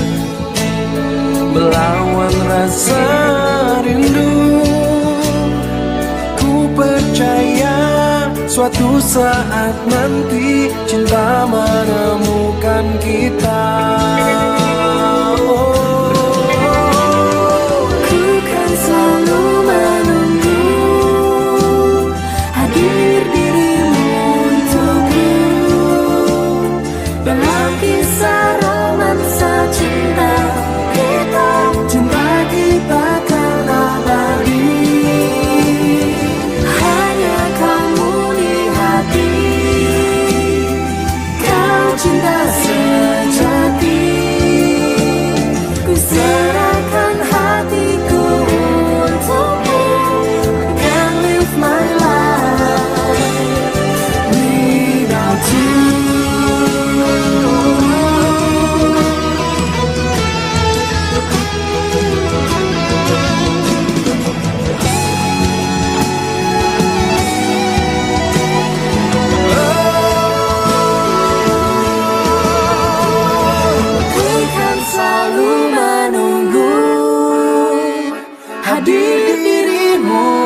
melawan rasa rindu. Ku percaya suatu saat nanti cinta menemukan kita. Ku kan selalu menunggu hadir dirimu untukku dalam kisah romansa cinta kita. Cinta kita kan abadi. Hanya kamu di hati, kau cinta sejati. Ku serahkan hatiku untukmu. I can't live my life without you. Ku kan selalu menunggu hadir dirimu